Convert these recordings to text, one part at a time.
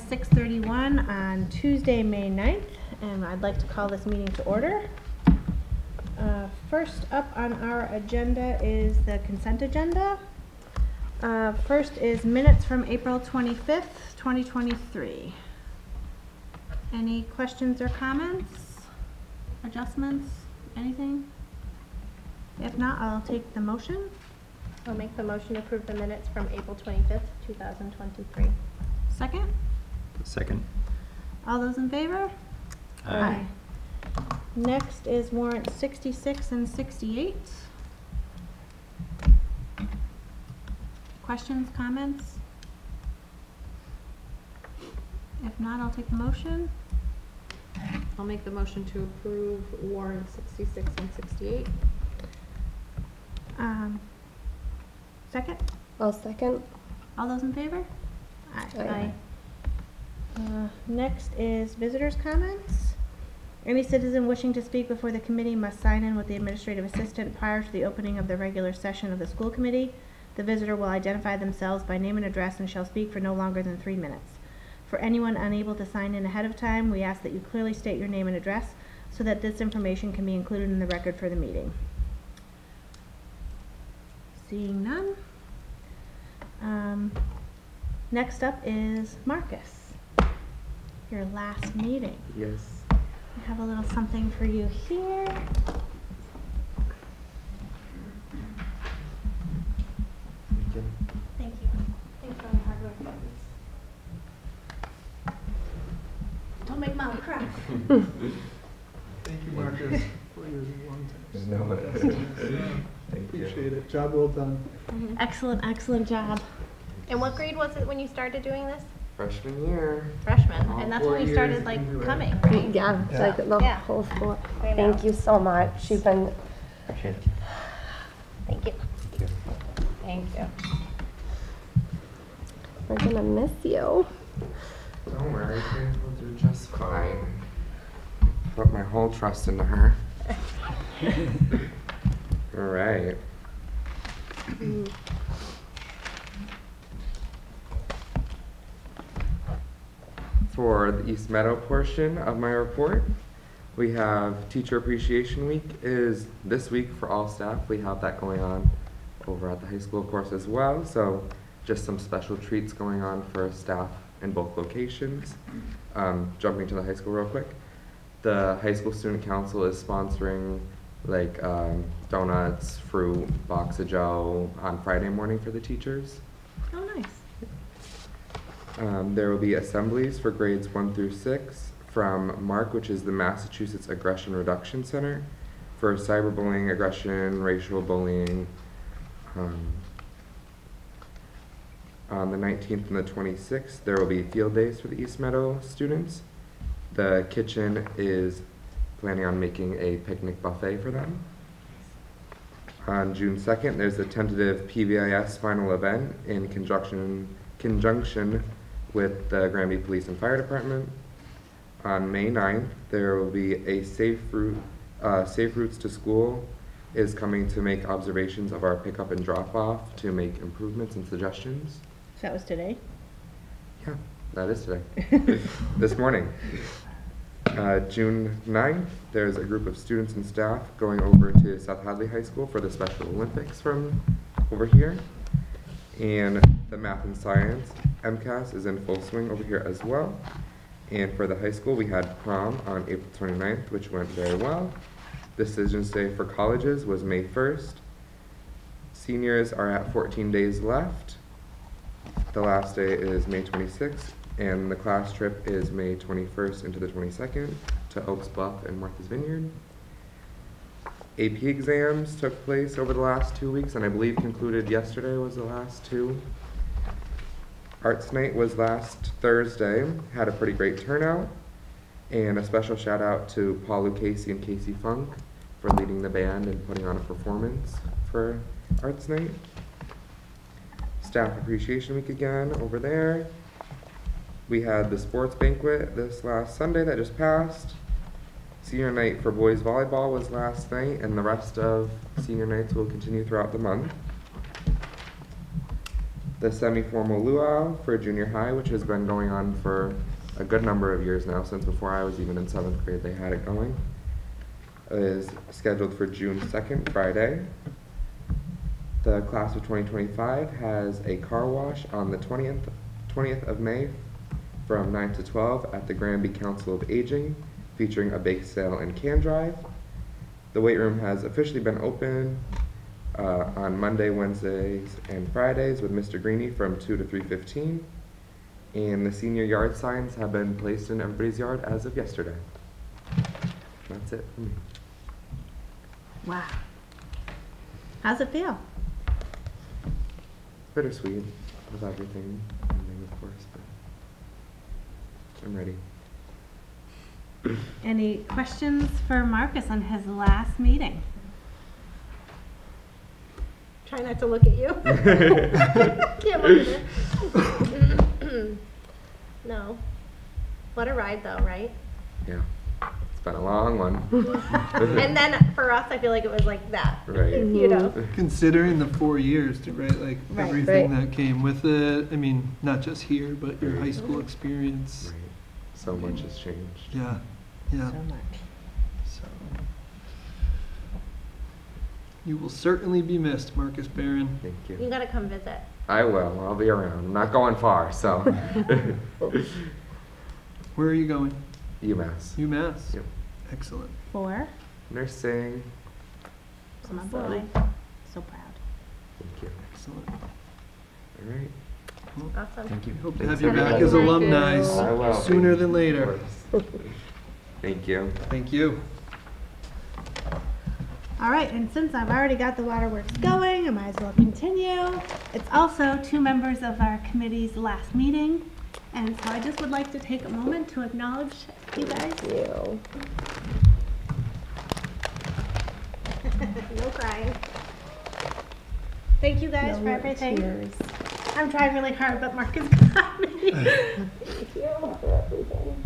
6:31 on Tuesday, May 9th, and I'd like to call this meeting to order. First up on our agenda is the consent agenda. First is minutes from April 25th, 2023. Any questions or comments, adjustments, anything? If not, I'll take the motion. I'll make the motion to approve the minutes from April 25th, 2023. Second? Second. All those in favor? Aye. Next is warrant 66 and 68. Questions, comments? If not, I'll take the motion. I'll make the motion to approve warrant 66 and 68. Second? I'll second. All those in favor? Aye. Next is visitors' comments. Any citizen wishing to speak before the committee must sign in with the administrative assistant prior to the opening of the regular session of the school committee. The visitor will identify themselves by name and address and shall speak for no longer than 3 minutes. For anyone unable to sign in ahead of time, we ask that you clearly state your name and address so that this information can be included in the record for the meeting. Seeing none. Next up is Marcus. Your last meeting. Yes. I have a little something for you here. Thank you. Thanks for all the hard work. Don't make Mom cry. Thank you, Marcus, for your long time. Thank you. Appreciate it. Job well done. Excellent, excellent job. And what grade was it when you started doing this? Freshman year. Freshman. All And that's 4 when you years started like into it. coming, right? Yeah, Yeah. like the Yeah. whole school. I know. Thank you so much. You've been, Appreciate it. Thank you. Thank you. Thank you. we're gonna miss you. Don't worry, things will do just fine. Put my whole trust into her. All right. For the East Meadow portion of my report, we have Teacher Appreciation Week is this week for all staff. We have that going on over at the high school, of course, as well. So just some special treats going on for staff in both locations. Jumping to the high school real quick. The high school student council is sponsoring like donuts, fruit, box of Joe on Friday morning for the teachers. Oh, nice. There will be assemblies for grades 1 through 6 from MARC, which is the Massachusetts Aggression Reduction Center, for cyberbullying, aggression, racial bullying. On the 19th and the 26th, there will be field days for the East Meadow students. The kitchen is planning on making a picnic buffet for them. On June 2nd, there's a tentative PBIS final event in conjunction with the Granby Police and Fire Department. On May 9th, there will be a Safe Routes to School is coming to make observations of our pickup and drop off to make improvements and suggestions. So that was today? Yeah, that is today. This morning. June 9th, there's a group of students and staff going over to South Hadley High School for the Special Olympics from over here. And the math and science MCAS is in full swing over here as well. And for the high school, we had prom on April 29th, which went very well. Decisions Day for colleges was May 1st. Seniors are at 14 days left. The last day is May 26th, and the class trip is May 21st into the 22nd to Oaks Bluff and Martha's Vineyard. AP exams took place over the last 2 weeks, and I believe concluded yesterday was the last two. Arts Night was last Thursday, had a pretty great turnout, and a special shout out to Paul Lucchese and Casey Funk for leading the band and putting on a performance for Arts Night. Staff Appreciation Week again over there. We had the sports banquet this last Sunday that just passed. Senior night for boys volleyball was last night, and the rest of senior nights will continue throughout the month. the semi-formal luau for junior high, which has been going on for a good number of years now, since before I was even in 7th grade they had it going, is scheduled for June 2nd, Friday. The class of 2025 has a car wash on the 20th of May from 9 to 12 at the Granby Council of Aging, featuring a bake sale and can drive. The weight room has officially been open on Monday, Wednesdays, and Fridays with Mr. Greeny from 2 to 3:15. And the senior yard signs have been placed in everybody's yard as of yesterday. That's it for me. Wow. How's it feel? Bittersweet with everything, of course, but I'm ready. Any questions for Marcus on his last meeting? Try not to look at you. Can't look at her. No. What a ride though, right? Yeah, it's been a long one. And then for us, I feel like it was like that. Right. You know? Considering the 4 years, right? Like Right. everything Right. that came with it. I mean, not just here, but your high school experience. Right. So much has changed. Yeah, yeah. So much. So you will certainly be missed, Marcus Barron. Thank You you. gotta come visit. I will. I'll be around. I'm not going far, so. Where are you going? UMass. UMass. Yep. Excellent. 4. Nursing. So my boy. So proud. Thank you. Excellent. All right. Awesome. Thank you. Hope to Thanks, have you back everybody. as alumni I will. sooner than later. Thank you. Thank you. All right, and since I've already got the waterworks going, I might as well continue. It's also 2 members of our committee's last meeting, and so I just would like to take a moment to acknowledge you guys. You. No crying. Thank you guys No for everything. tears. I'm trying really hard, but Marcus got me. Thank you for everything.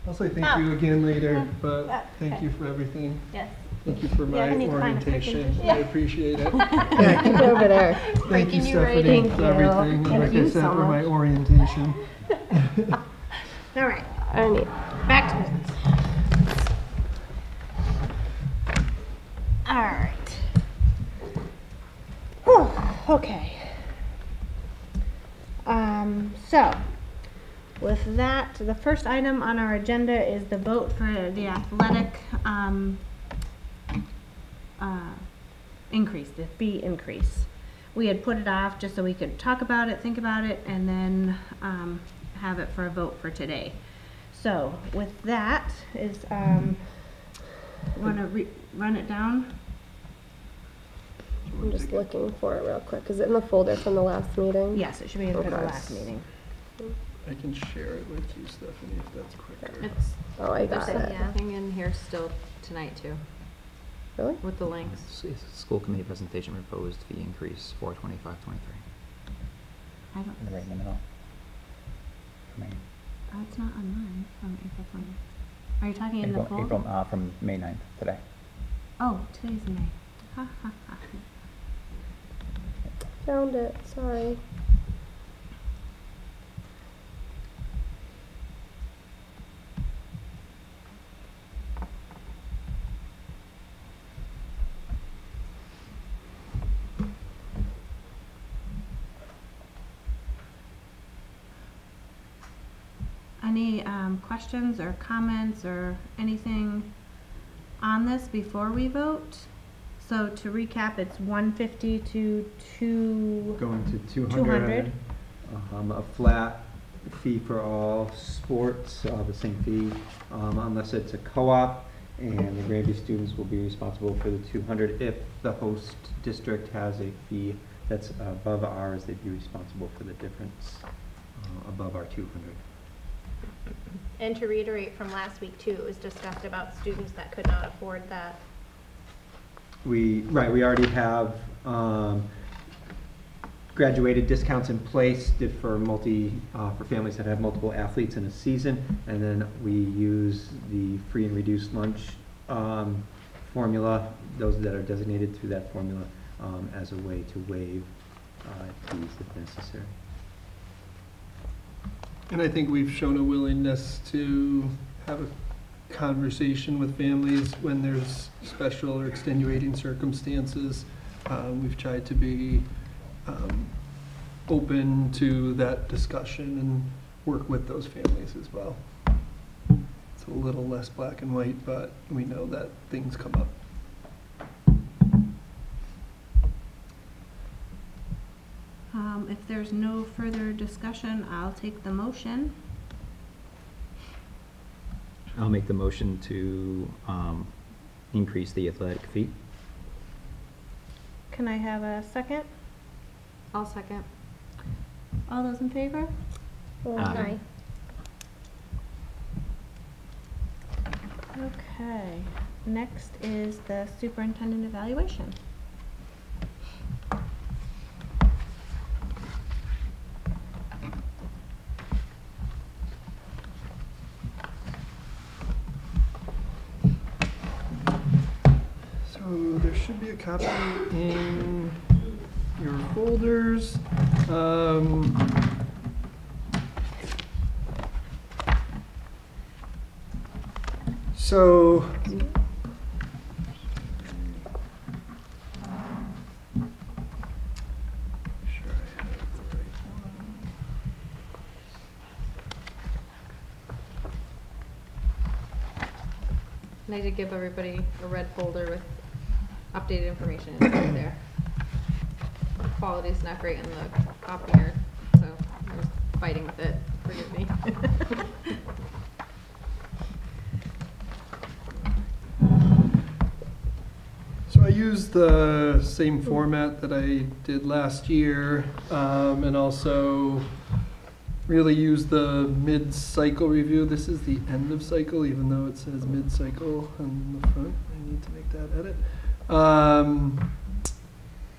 I'll say thank Oh. you again later, but Oh, thank okay. you for everything. Yes. Thank you for Yeah, my I need to find a orientation. freaking- I appreciate it. Yeah, keep it over there. Thank you, Breaking you right Stephanie, in. for Thank you. everything. Thank Like you I said, so for my much. orientation. All right, Ernie. back to it. All right. Whew, okay. So, with that, the first item on our agenda is the vote for the athletic, increase, the fee increase. We had put it off just so we could talk about it, think about it, and then, have it for a vote for today. So, with that, wanna run it down? I'm just looking for it real quick. Is it in the folder from the last meeting? Yes, it should be in for the Okay. last meeting. I can share it with you, Stephanie, if that's quicker. It's, Oh, I there's got it. a thing in here still tonight too, Really? with the links. It's a school committee presentation proposed fee increase for 25-23. I don't, Right in the middle. it's not on mine from April 20th. Are you talking in the folder? April, from May 9th, today. Oh, today's May. Ha ha ha. Found it. Sorry. Any questions or comments or anything on this before we vote? So to recap, it's 150 to 2. Going to 200. A flat fee for all sports, the same fee, unless it's a co-op, and the Granby students will be responsible for the 200. If the host district has a fee that's above ours, they'd be responsible for the difference above our 200. And to reiterate from last week too, it was discussed about students that could not afford that. We already have graduated discounts in place for for families that have multiple athletes in a season, and then we use the free and reduced lunch formula, those that are designated through that formula, as a way to waive fees if necessary. And I think we've shown a willingness to have a conversation with families when there's special or extenuating circumstances. We've tried to be open to that discussion and work with those families as well. It's a little less black and white, but we know that things come up. If there's no further discussion, I'll take the motion. I'll make the motion to increase the athletic fee. Can I have a second? I'll second. All those in favor? Aye. Okay, next is the superintendent evaluation. So there should be a copy in your folders. So sure I have the right one. And I did give everybody a red folder with updated information in there. Quality's not great in the copier, so I was fighting with it. Forgive me. So I used the same format that I did last year, and also really used the mid-cycle review. This is the end of cycle, even though it says mid-cycle on the front. I need to make that edit.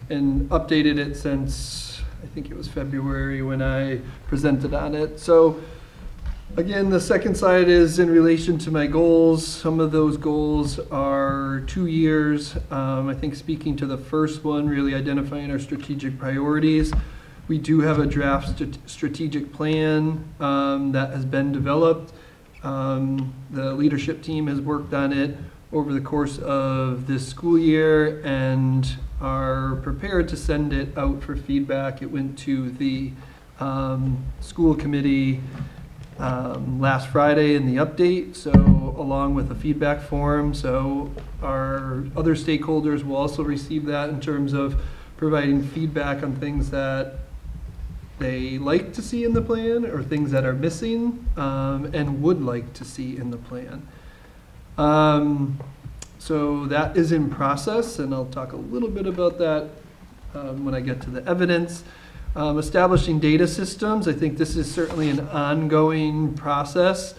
And updated it since, I think it was February when I presented on it. So again, the second slide is in relation to my goals. Some of those goals are 2 years. I think speaking to the first one, really identifying our strategic priorities. We do have a draft strategic plan that has been developed. The leadership team has worked on it over the course of this school year and are prepared to send it out for feedback. It went to the school committee last Friday in the update, so along with a feedback form. So our other stakeholders will also receive that in terms of providing feedback on things that they like to see in the plan or things that are missing and would like to see in the plan. So that is in process, and I'll talk a little bit about that when I get to the evidence. Establishing data systems, I think this is certainly an ongoing process.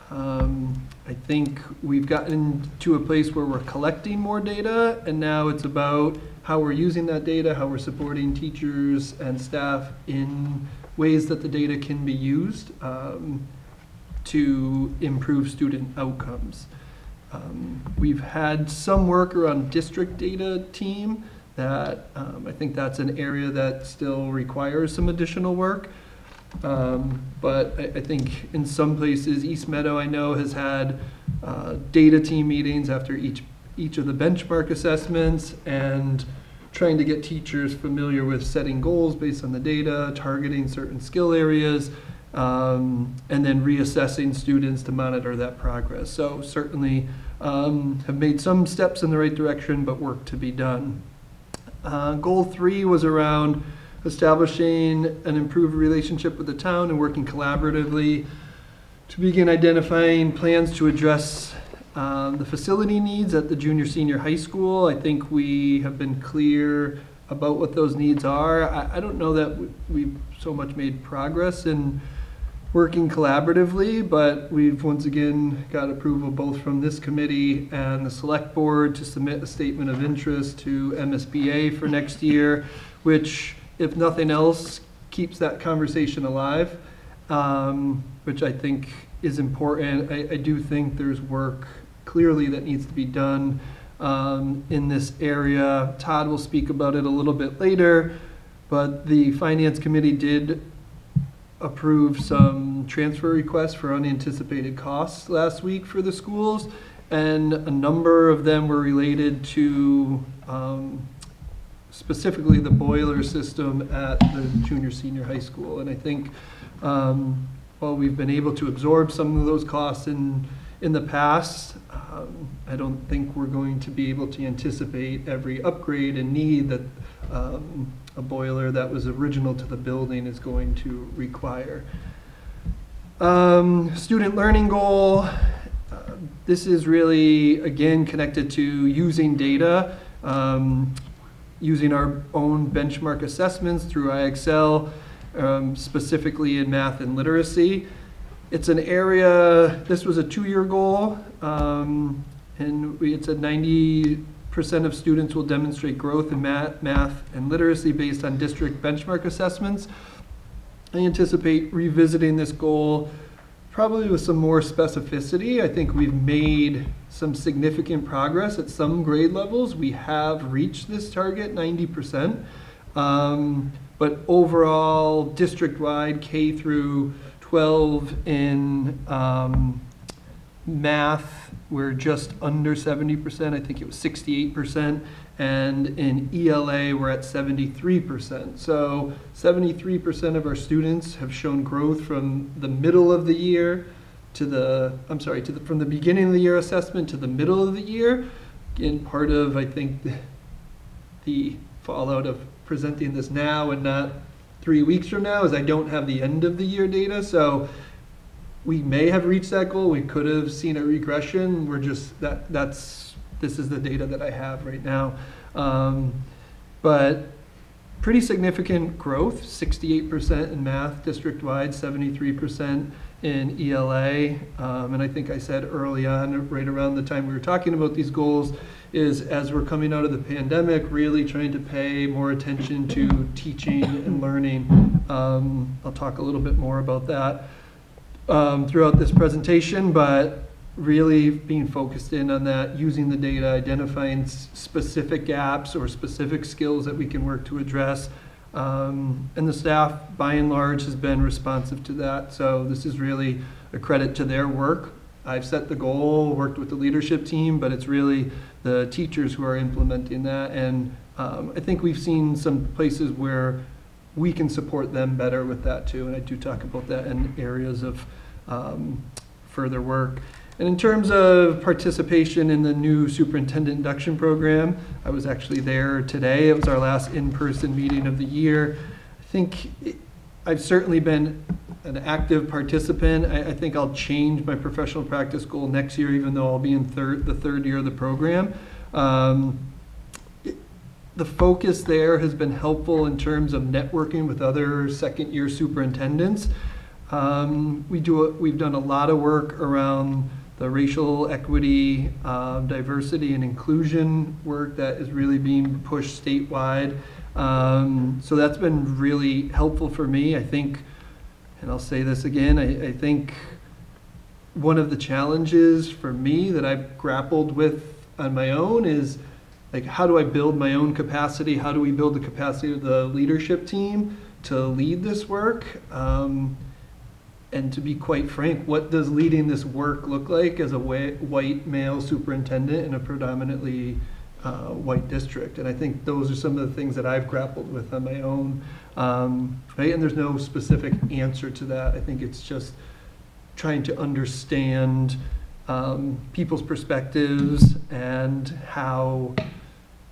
I think we've gotten to a place where we're collecting more data, and now it's about how we're using that data, how we're supporting teachers and staff in ways that the data can be used to improve student outcomes. We've had some work around district data team that I think that's an area that still requires some additional work. But I think in some places, East Meadow, I know, has had data team meetings after each of the benchmark assessments and trying to get teachers familiar with setting goals based on the data, targeting certain skill areas, and then reassessing students to monitor that progress. So certainly have made some steps in the right direction, but work to be done. Goal 3 was around establishing an improved relationship with the town and working collaboratively to begin identifying plans to address the facility needs at the junior senior high school. I think we have been clear about what those needs are. I don't know that we've so much made progress in working collaboratively, but we've once again got approval both from this committee and the select board to submit a statement of interest to MSBA for next year, which, if nothing else, keeps that conversation alive, which I think is important. I do think there's work clearly that needs to be done in this area. Todd will speak about it a little bit later, but the Finance Committee did approve some transfer requests for unanticipated costs last week for the schools, and a number of them were related to specifically the boiler system at the junior senior high school. And I think while we've been able to absorb some of those costs in the past, I don't think we're going to be able to anticipate every upgrade and need that a boiler that was original to the building is going to require. Student learning goal. This is really, again, connected to using data, using our own benchmark assessments through IXL, specifically in math and literacy. It's an area, this was a 2-year goal, and it said 90% of students will demonstrate growth in math and literacy based on district benchmark assessments. I anticipate revisiting this goal probably with some more specificity. I think we've made some significant progress at some grade levels. We have reached this target, 90%. But overall, district-wide, K through 12 in math, we're just under 70%. I think it was 68%. And in ELA, we're at 73%. So 73% of our students have shown growth from the middle of the year to the, from the beginning of the year assessment to the middle of the year. Again, part of, I think, the fallout of presenting this now and not 3 weeks from now is I don't have the end of the year data. So we may have reached that goal. We could have seen a regression. We're just, this is the data that I have right now. But pretty significant growth, 68% in math district-wide, 73% in ELA. And I think I said early on, right around the time we were talking about these goals, is as we're coming out of the pandemic, really trying to pay more attention to teaching and learning. I'll talk a little bit more about that throughout this presentation, but really being focused in on that, using the data, identifying specific gaps or specific skills that we can work to address. And the staff, by and large, has been responsive to that. So this is really a credit to their work. I've set the goal, worked with the leadership team, but it's really the teachers who are implementing that. And I think we've seen some places where we can support them better with that too. And I do talk about that in areas of further work. And in terms of participation in the new superintendent induction program, I was actually there today. It was our last in-person meeting of the year. I think I've certainly been an active participant. I think I'll change my professional practice goal next year, even though I'll be in the third year of the program. The focus there has been helpful in terms of networking with other second-year superintendents. We've done a lot of work around the racial equity, diversity and inclusion work that is really being pushed statewide. So that's been really helpful for me. I think, and I'll say this again, I think one of the challenges for me that I've grappled with on my own is, like, how do I build my own capacity? How do we build the capacity of the leadership team to lead this work? And to be quite frank, what does leading this work look like as a white male superintendent in a predominantly white district? And I think those are some of the things that I've grappled with on my own, right? And there's no specific answer to that. I think it's just trying to understand people's perspectives and how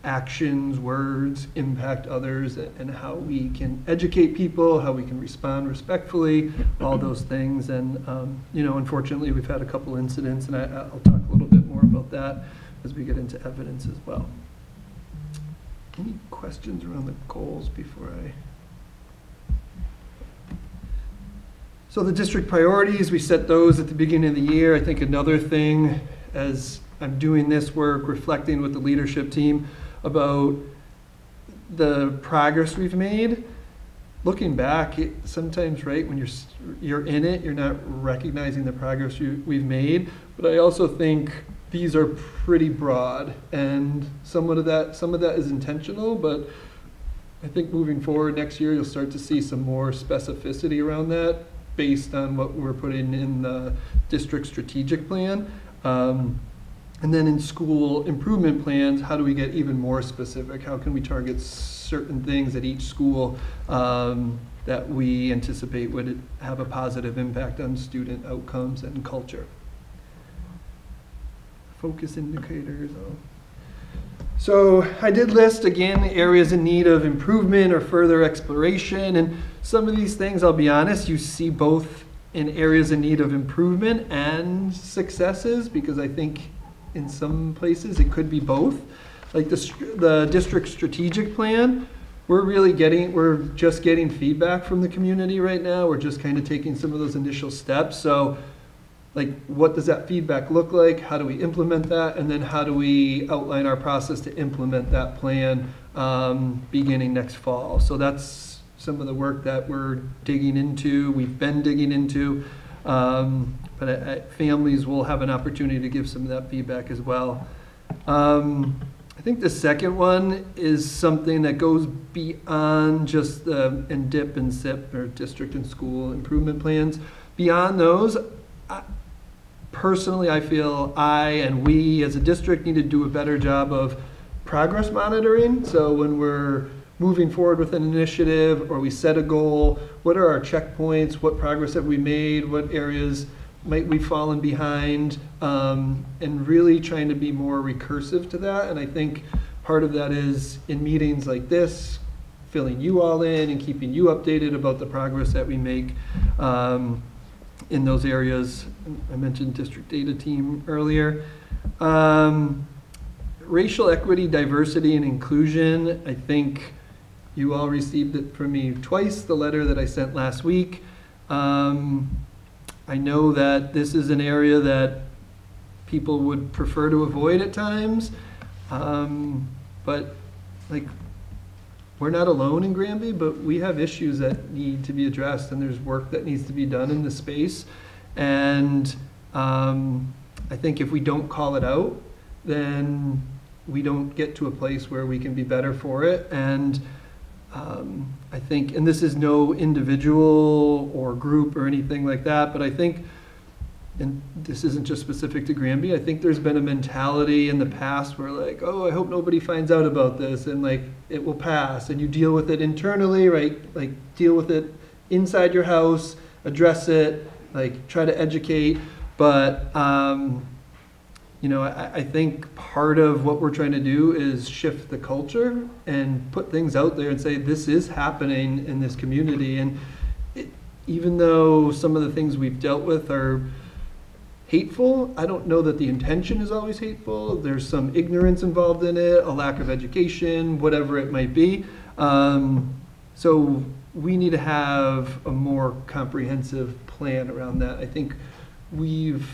actions, words impact others, and how we can educate people, how we can respond respectfully, all those things. And you know, unfortunately, we've had a couple incidents, and I'll talk a little bit more about that as we get into evidence as well. Any questions around the goals before I? So the district priorities, we set those at the beginning of the year. I think another thing, as I'm doing this work, reflecting with the leadership team about the progress we've made, looking back, sometimes, right, when you're in it, you're not recognizing the progress we've made. But I also think these are pretty broad, and some of that is intentional, but I think moving forward next year, you'll start to see some more specificity around that based on what we're putting in the district strategic plan. And then in school improvement plans, how do we get even more specific? How can we target certain things at each school that we anticipate would have a positive impact on student outcomes and culture? Focus indicators. So I did list, again, areas in need of improvement or further exploration. And some of these things, I'll be honest, you see both in areas in need of improvement and successes, because I think in some places it could be both. Like the district strategic plan, we're just getting feedback from the community right now. We're just kind of taking some of those initial steps. So like, what does that feedback look like? How do we implement that? And then how do we outline our process to implement that plan beginning next fall? So that's some of the work that we're digging into, we've been digging into. But families will have an opportunity to give some of that feedback as well. I think the second one is something that goes beyond just the DIP and SIP, or district and school improvement plans. Beyond those, personally, I feel and we as a district need to do a better job of progress monitoring. So when we're moving forward with an initiative or we set a goal, what are our checkpoints? What progress have we made? What areas might we fallen behind? And really trying to be more recursive to that. And I think part of that is in meetings like this, filling you all in and keeping you updated about the progress that we make in those areas. I mentioned district data team earlier. Racial equity, diversity, and inclusion. I think you all received it from me twice, the letter that I sent last week. I know that this is an area that people would prefer to avoid at times, but like, we're not alone in Granby, but we have issues that need to be addressed, and there's work that needs to be done in the space. And I think if we don't call it out, then we don't get to a place where we can be better for it. And I think, and this is no individual or group or anything like that, but I think, and this isn't just specific to Granby, I think there's been a mentality in the past where like, oh, I hope nobody finds out about this, and like, it will pass, and you deal with it internally, right? Like, deal with it inside your house, address it, like, try to educate. But you know, I think part of what we're trying to do is shift the culture and put things out there and say, this is happening in this community. And even though some of the things we've dealt with are hateful, I don't know that the intention is always hateful. There's some ignorance involved in it, a lack of education, whatever it might be. So we need to have a more comprehensive plan around that. I think we've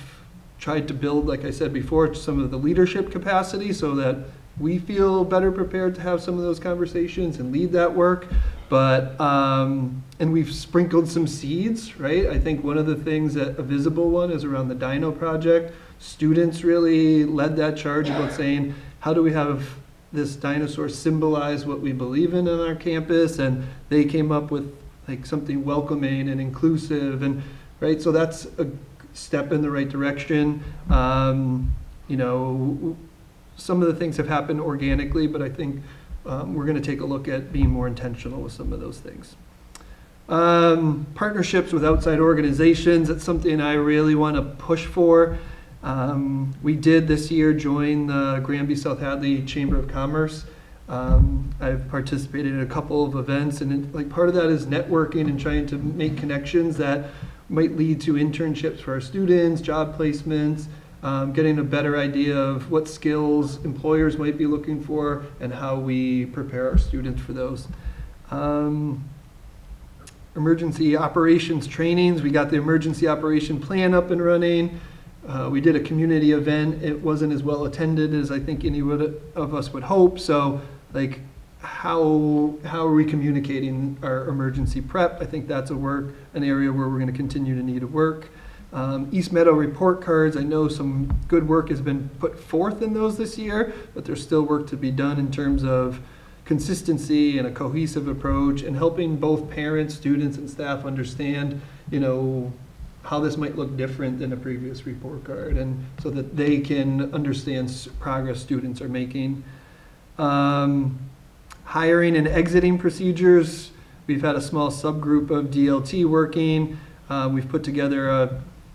tried to build, like I said before, some of the leadership capacity so that we feel better prepared to have some of those conversations and lead that work. But, and we've sprinkled some seeds, right? I think one of the things that a visible one is around the Dino project. Students really led that charge about saying, how do we have this dinosaur symbolize what we believe in on our campus? And they came up with like something welcoming and inclusive, and right, so that's a step in the right direction. You know, some of the things have happened organically, but I think we're going to take a look at being more intentional with some of those things. Partnerships with outside organizations, that's something I really want to push for. We did this year join the Granby South Hadley Chamber of Commerce. I've participated in a couple of events, and like part of that is networking and trying to make connections that might lead to internships for our students, job placements, getting a better idea of what skills employers might be looking for and how we prepare our students for those. Emergency operations trainings, we got the emergency operation plan up and running. We did a community event. It wasn't as well attended as I think any of us would hope. So like, how are we communicating our emergency prep? I think that's an area where we're going to continue to need to work. East Meadow report cards, I know some good work has been put forth in those this year, but there's still work to be done in terms of consistency and a cohesive approach, and helping both parents, students, and staff understand, how this might look different than a previous report card, and so that they can understand progress students are making. Hiring and exiting procedures. We've had a small subgroup of DLT working. We've put together I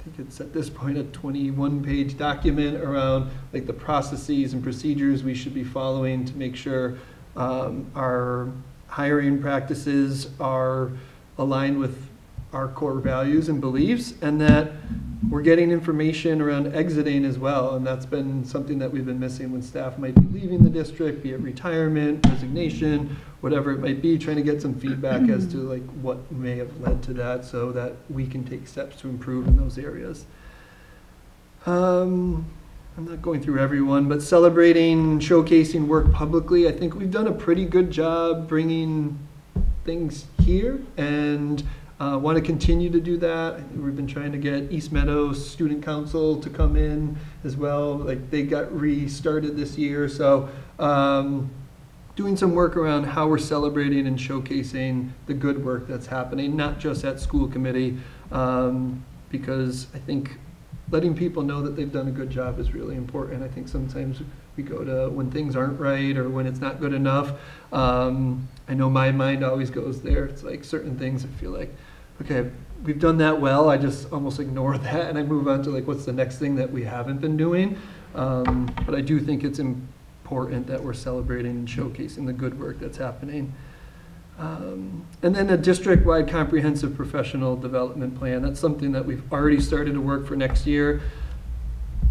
think it's at this point a 21-page document around like the processes and procedures we should be following to make sure our hiring practices are aligned with our core values and beliefs, and that we're getting information around exiting as well. And that's been something that we've been missing when staff might be leaving the district, be it retirement, resignation, whatever it might be, trying to get some feedback as to like what may have led to that so that we can take steps to improve in those areas. I'm not going through everyone, but celebrating, showcasing work publicly. I think we've done a pretty good job bringing things here, and want to continue to do that. We've been trying to get East Meadows Student Council to come in as well. Like they got restarted this year, so doing some work around how we're celebrating and showcasing the good work that's happening, not just at school committee, because I think letting people know that they've done a good job is really important. I think sometimes we go to when things aren't right or when it's not good enough. I know my mind always goes there. It's like certain things I feel like, okay, we've done that well. I just almost ignore that and I move on to like what's the next thing that we haven't been doing. But I do think it's important that we're celebrating and showcasing the good work that's happening. And then a district-wide comprehensive professional development plan. That's something that we've already started to work for next year.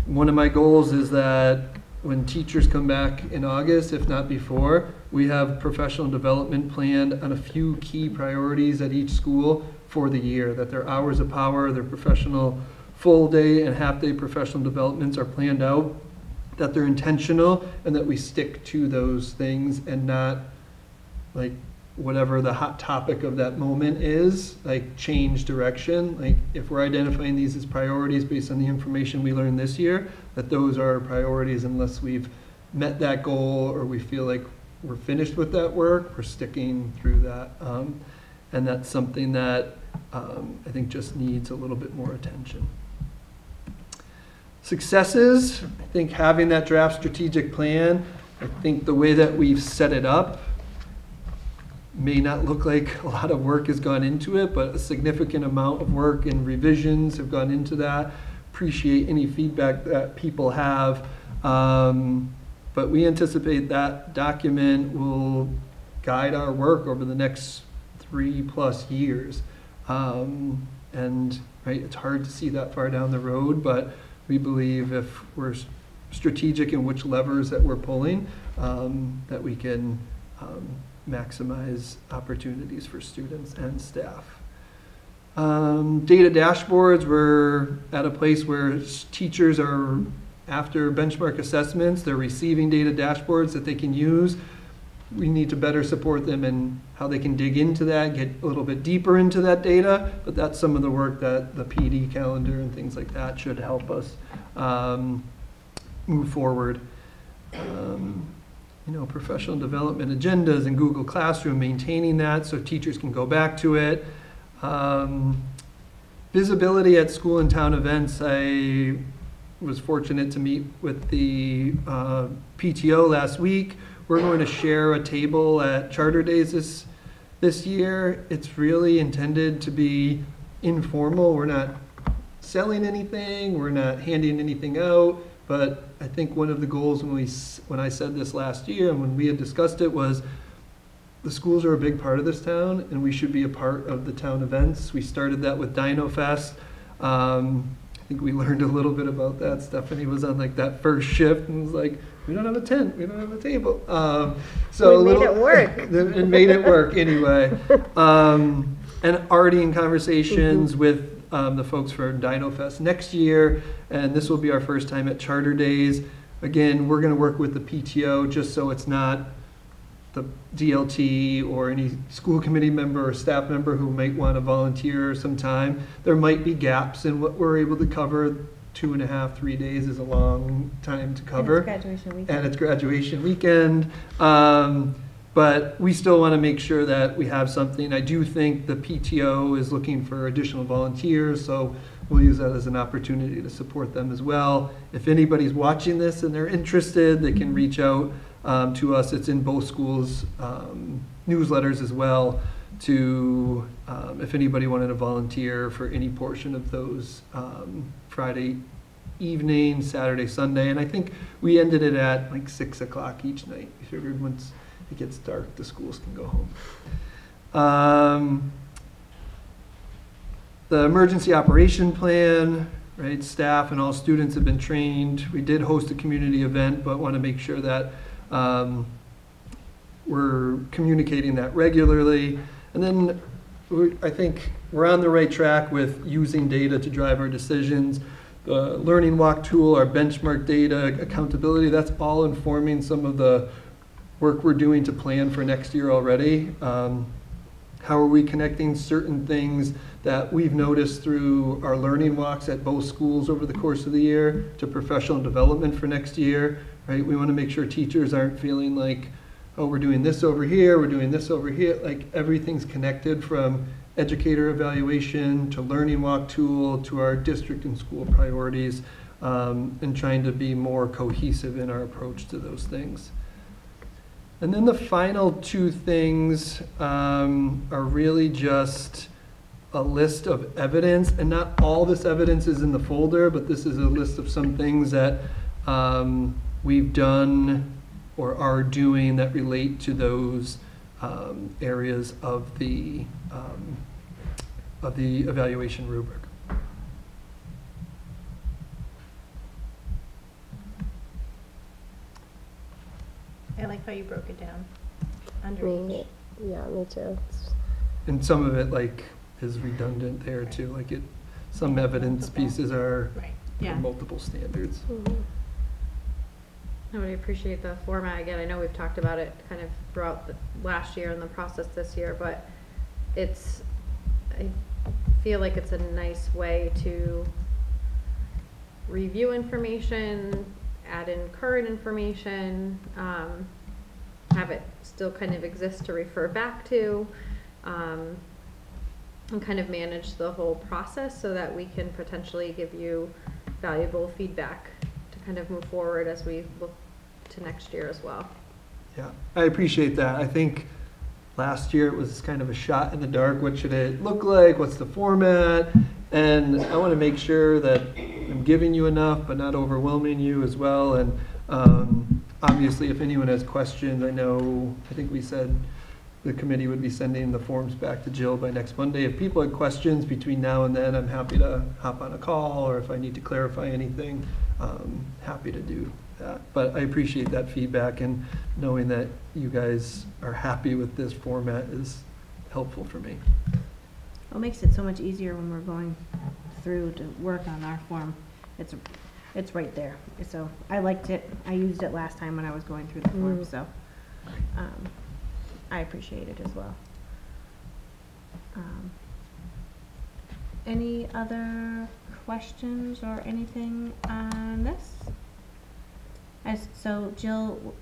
One of my goals is that when teachers come back in August, if not before, we have professional development planned on a few key priorities at each school for the year, that their hours of power, their professional full day and half day professional developments are planned out, that they're intentional, and that we stick to those things and not like whatever the hot topic of that moment is, like change direction. Like if we're identifying these as priorities based on the information we learned this year, that those are our priorities unless we've met that goal or we feel like we're finished with that work, we're sticking through that. And that's something that I think just needs a little bit more attention. Successes, I think having that draft strategic plan, I think the way that we've set it up may not look like a lot of work has gone into it, but a significant amount of work and revisions have gone into that. Appreciate any feedback that people have. But we anticipate that document will guide our work over the next 3+ years. And right, it's hard to see that far down the road, but we believe if we're strategic in which levers that we're pulling, that we can maximize opportunities for students and staff. Data dashboards, we're at a place where teachers are, after benchmark assessments, they're receiving data dashboards that they can use. We need to better support them in how they can dig into that, get a little bit deeper into that data, but that's some of the work that the PD calendar and things like that should help us move forward. Professional development agendas in Google Classroom, maintaining that so teachers can go back to it. Visibility at school and town events. I was fortunate to meet with the PTO last week. We're going to share a table at Charter Days this year. It's really intended to be informal. We're not selling anything. We're not handing anything out. But I think one of the goals when I said this last year and when we had discussed it was the schools are a big part of this town and we should be a part of the town events. We started that with Dino Fest. I think we learned a little bit about that. Stephanie was on like that first shift and was like, we don't have a tent, we don't have a table. So we made it work. It made it work anyway. And already in conversations with the folks for Dino Fest next year, and this will be our first time at Charter Days. Again, we're going to work with the PTO just so it's not the DLT or any school committee member or staff member who might want to volunteer sometime. There might be gaps in what we're able to cover. 2.5, 3 days is a long time to cover. And it's graduation weekend. And it's graduation weekend. But we still want to make sure that we have something. I do think the PTO is looking for additional volunteers, so we'll use that as an opportunity to support them as well. If anybody's watching this and they're interested, they can reach out to us. It's in both schools' newsletters as well, to if anybody wanted to volunteer for any portion of those Friday evening, Saturday, Sunday. And I think we ended it at like 6 o'clock each night. We figured once it gets dark, the schools can go home. The emergency operation plan, right? Staff and all students have been trained. We did host a community event, but want to make sure that we're communicating that regularly. And then I think we're on the right track with using data to drive our decisions. The Learning Walk tool, our benchmark data, accountability, that's all informing some of the work we're doing to plan for next year already. How are we connecting certain things that we've noticed through our learning walks at both schools over the course of the year to professional development for next year, right? We want to make sure teachers aren't feeling like, oh, we're doing this over here, we're doing this over here. Like everything's connected, from educator evaluation to learning walk tool to our district and school priorities, and trying to be more cohesive in our approach to those things. And then the final two things are really just a list of evidence, and not all this evidence is in the folder, but this is a list of some things that we've done or are doing that relate to those areas of the evaluation rubric. I like how you broke it down under Me, each. yeah, me too. And some of it like is redundant there too. Like some evidence pieces are Right, for yeah. multiple standards. Mhm. I really appreciate the format. Again, I know we've talked about it kind of throughout the last year and the process this year, but I feel like it's a nice way to review information, add in current information, have it still kind of exist to refer back to, and kind of manage the whole process so that we can potentially give you valuable feedback to kind of move forward as we look to next year as well. Yeah, I appreciate that. I think last year it was kind of a shot in the dark. What should it look like? What's the format? And I want to make sure that I'm giving you enough, but not overwhelming you as well. And obviously, if anyone has questions, I think we said the committee would be sending the forms back to Jill by next Monday. If people had questions between now and then, I'm happy to hop on a call, or if I need to clarify anything, happy to do that. But I appreciate that feedback, and knowing that you guys are happy with this format is helpful for me. What makes it so much easier when we're going through to work on our form, it's right there. So I liked it. I used it last time when I was going through the form, so I appreciate it as well. Any other questions or anything on this? So Jill,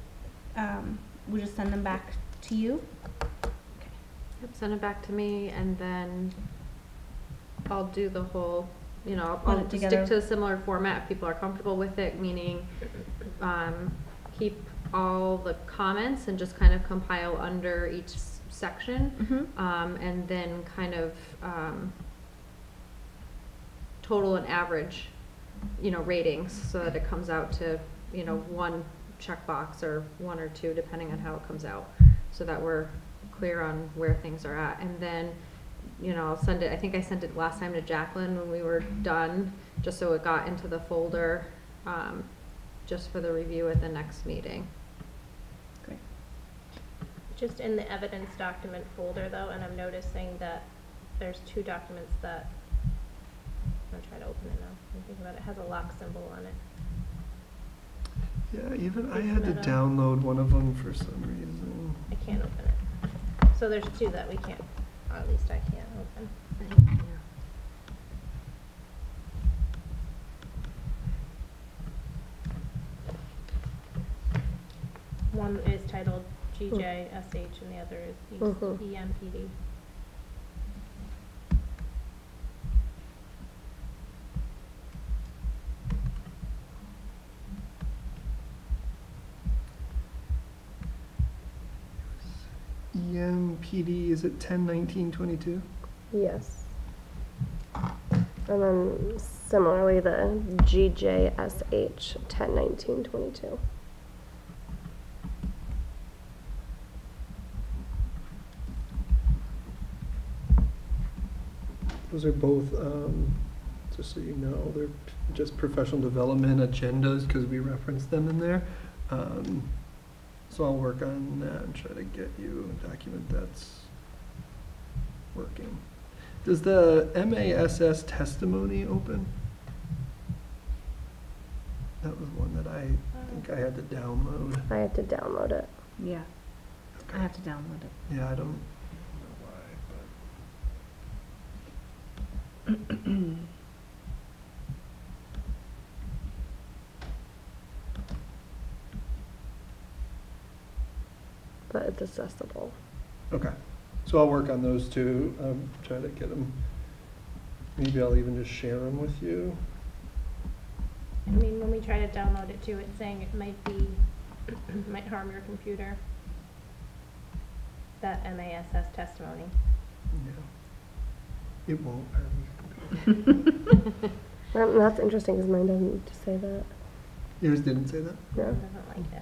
we'll just send them back to you? Yep, send it back to me, and then I'll do the whole, I'll Put it just together. stick to a similar format if people are comfortable with it, meaning keep all the comments and just kind of compile under each section, and then kind of total and average, ratings, so that it comes out to, one checkbox or one or two, depending on how it comes out, so that we're clear on where things are at. And then, I'll send it, I think I sent it last time to Jacqueline when we were done, just so it got into the folder, just for the review at the next meeting. Great. Just in the evidence document folder though, and I'm noticing that there's two documents that, I'm trying to open it now, I'm thinking about it, has a lock symbol on it. Yeah, even I Isn't had to that a- download one of them for some reason. I can't open it. So there's two that we can't, or at least I can't open. One is titled GJSH and the other is Mhm. EMPD. EMPD is at 10/19/22. Yes. And then similarly, the GJSH 10/19/22. Those are both, just so you know, they're just professional development agendas because we reference them in there. So I'll work on that and try to get you a document that's working. Does the MASS testimony open? That was one that I think I had to download. I had to download it. Yeah, I have to download it. Yeah, I don't know why, But it's accessible. but, okay. So I'll work on those two, try to get them. Maybe I'll even just share them with you. I mean, when we try to download it too, it's saying it might be, might harm your computer. That MASS testimony. Yeah. It won't harm you. That's interesting because mine doesn't say that. Yours didn't say that? No. Doesn't like it.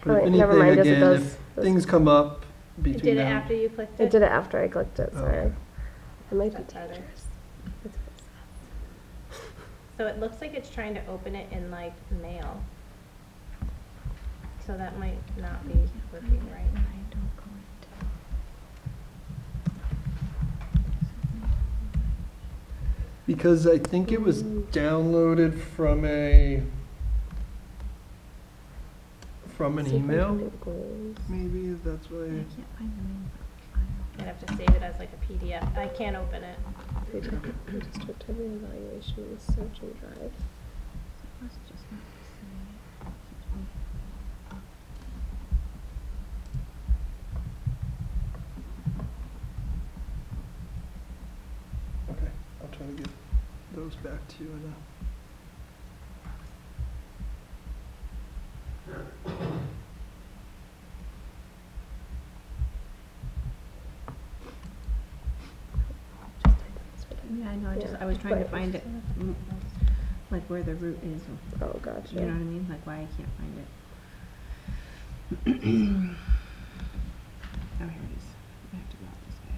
But All if right, never anything, mind, yes, it again, does. if This- things come up It between did it now. after you clicked it? It did it after I clicked it, sorry. Okay. It might be That's better. dangerous. So it looks like it's trying to open it in like mail. So that might not be working right. Because I think it was Mm. downloaded from an See if I email. can make goals. Maybe that's I why. can't find the main file. I'd have to save it as like a PDF. I can't open it. District heavy evaluation in search and drive. Must just not be saying Okay, I'll try to get those back to you in Just type in this one. Yeah, I know, Yeah, I was trying to but- find it, like where the root is, Oh, gotcha. you know what I mean, like why I can't find it. Oh, here it is. I have to go out this way.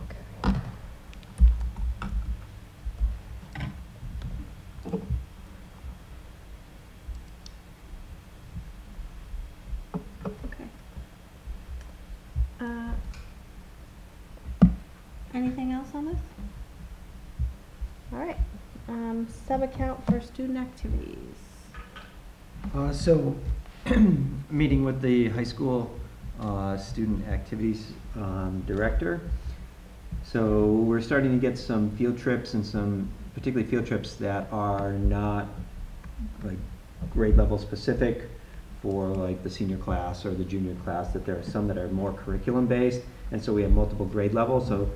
Okay. Okay. Anything else on this? All right, sub-account for student activities. So, meeting with the high school student activities director. So we're starting to get some field trips and some, particularly field trips that are not like grade level specific for like the senior class or the junior class, that there are some that are more curriculum based, and so we have multiple grade levels. So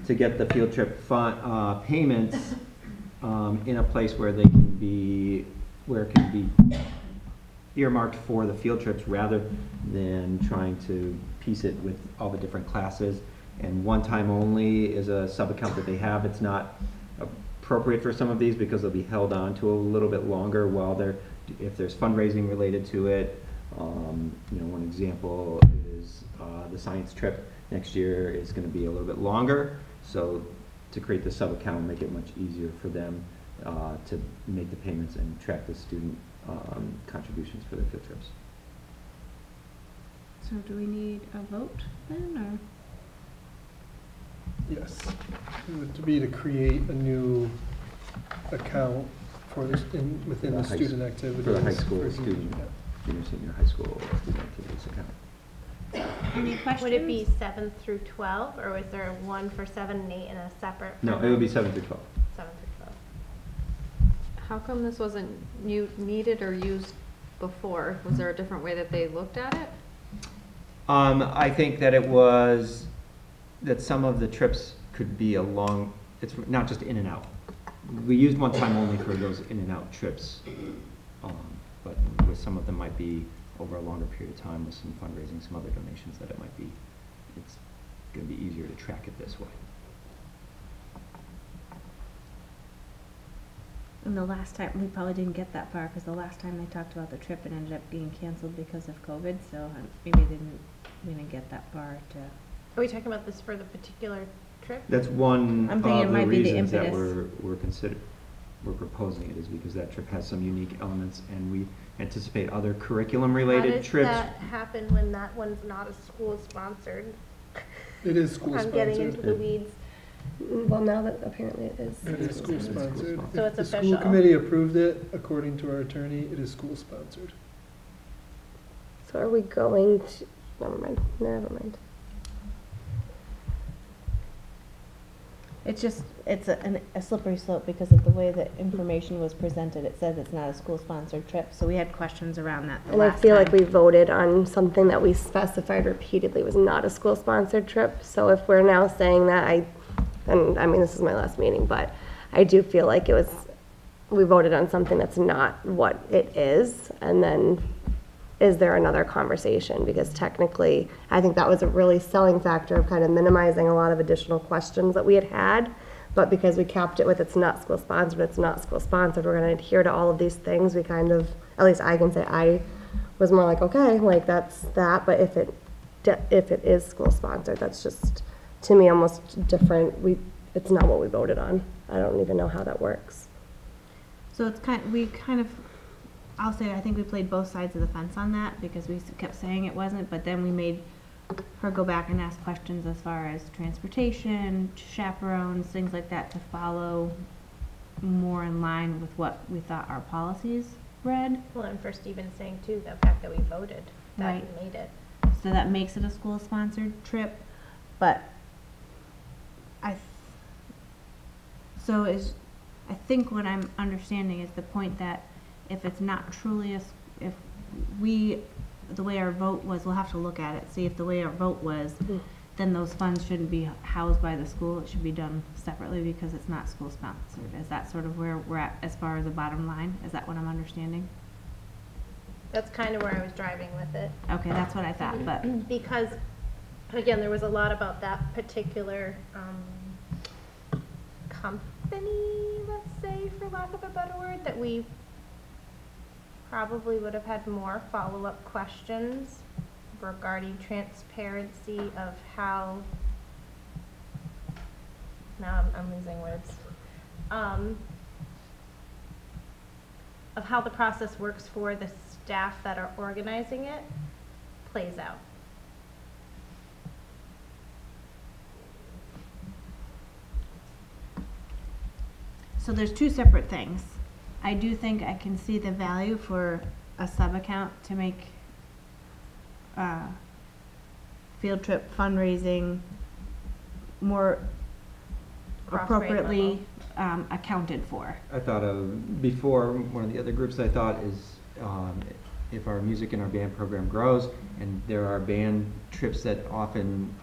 to get the field trip payments in a place where they can be, where it can be earmarked for the field trips rather than trying to piece it with all the different classes. And one time only is a sub-account that they have. It's not appropriate for some of these because they'll be held on to a little bit longer while they're, if there's fundraising related to it. You know, one example is the science trip next year is going to be a little bit longer. So to create the sub-account will make it much easier for them to make the payments and track the student contributions for their field trips. So do we need a vote then, or? Yes, it would to be to create a new account for this, within For the the high student activities. for the high school for student. yeah. Junior, senior high school student activities account. Any questions? Would it be 7 through 12, or was there one for 7 and 8 and a separate? No, for it would be 9? 7 through 12. 7 through 12. How come this wasn't needed or used before? Was there a different way that they looked at it? I think that it was, that some of the trips could be it's not just in and out. We used one time only for those in and out trips, but with some of them might be over a longer period of time with some fundraising, some other donations that it's gonna be easier to track it this way. And the last time, we probably didn't get that far, because the last time they talked about the trip, it ended up being canceled because of COVID, so maybe we didn't get that far to. Are we talking about this for the particular trip? That's one I'm of thinking it the might be the reasons that impetus. we're proposing it, is because that trip has some unique elements, and we anticipate other curriculum-related trips. How does that happen when that one's not a school-sponsored? It is school I'm getting into sponsored. the weeds. Well, now that apparently it is. It is school sponsored. So If it's the school official. committee approved it, according to our attorney, it is school sponsored. So are we going to, never mind. It's just, it's a slippery slope because of the way that information was presented. It says it's not a school-sponsored trip, so we had questions around that the And I last feel like time. we voted on something that we specified repeatedly was not a school-sponsored trip. So if we're now saying that, and I mean, this is my last meeting, but I do feel like we voted on something that's not what it is. And then is there another conversation? Because technically, I think that was a really selling factor of kind of minimizing a lot of additional questions that we had. But because we capped it with it's not school-sponsored, we're going to adhere to all of these things, we kind of, at least I can say I was more like, okay, like that's that. But if it is school-sponsored, that's just, to me, almost different. It's not what we voted on. I don't even know how that works. So it's I'll say, I think we played both sides of the fence on that, because we kept saying it wasn't, but then we made her go back and ask questions as far as transportation, chaperones, things like that, to follow more in line with what we thought our policies read. Well, and for Stephen saying too, the fact that we voted, that Right. made it. So that makes it a school-sponsored trip, but I think what I'm understanding is the point that if it's not truly the way our vote was, we'll have to look at it, see if the way our vote was, then those funds shouldn't be housed by the school. It should be done separately because it's not school-sponsored. Is that sort of where we're at as far as the bottom line? Is that what I'm understanding? That's kind of where I was driving with it. Okay, that's what I thought, but, Because, again, there was a lot about that particular company, let's say, for lack of a better word, that we probably would have had more follow-up questions regarding transparency of how, now I'm losing words, of how the process works for the staff that are organizing it plays out. so there's two separate things. I do think I can see the value for a sub-account to make field trip fundraising more Cross-grade appropriately accounted for. I thought of, before, one of the other groups I thought is, if our music and our band program grows, and there are band trips that often,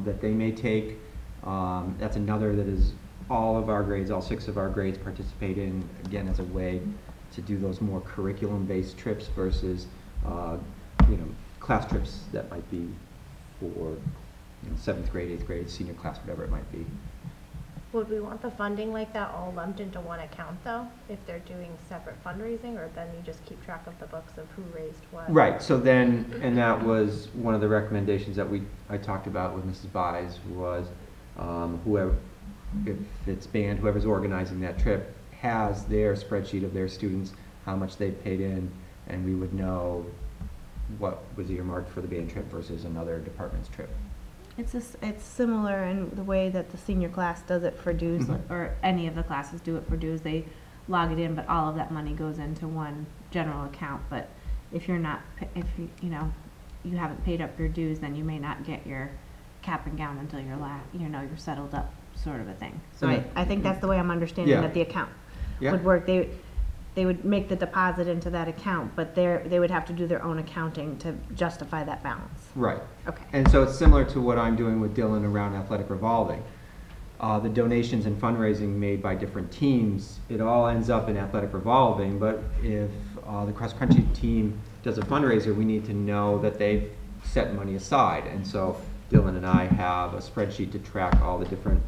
that they may take, that's another that is all of our grades, all 6 of our grades participate in, again, as a way to do those more curriculum-based trips versus, class trips that might be for, 7th grade, 8th grade, senior class, whatever it might be. Would we want the funding like that all lumped into one account though, if they're doing separate fundraising, or then you just keep track of the books of who raised what? Right, so then, and that was one of the recommendations that I talked about with Mrs. Buys was, whoever, if it's band, whoever's organizing that trip has their spreadsheet of their students, how much they paid in, and we would know what was earmarked for the band trip versus another department's trip. It's similar in the way that the senior class does it for dues, or any of the classes do it for dues. They log it in, but all of that money goes into one general account. But if you're not, you haven't paid up your dues, then you may not get your cap and gown until you're settled up, sort of a thing. So Okay. I think that's the way I'm understanding Yeah. that the account Yeah. would work. They would make the deposit into that account, but they would have to do their own accounting to justify that balance. Right. Okay. And so it's similar to what I'm doing with Dylan around athletic revolving. The donations and fundraising made by different teams, it all ends up in athletic revolving, but if the cross-country team does a fundraiser, we need to know that they've set money aside. And so Dylan and I have a spreadsheet to track all the different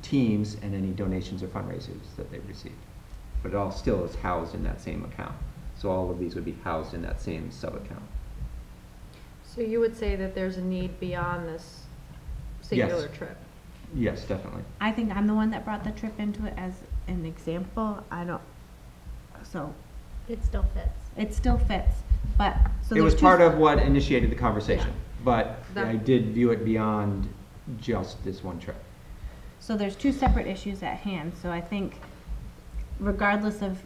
teams and any donations or fundraisers that they've received. But it all still is housed in that same account. So all of these would be housed in that same sub-account. So you would say that there's a need beyond this singular trip? Yes, definitely. I think I'm the one that brought the trip into it as an example. So It still fits. it still fits, but, so It was there's two part of what initiated the conversation, but That- I did view it beyond just this one trip. So there's two separate issues at hand, so I think regardless of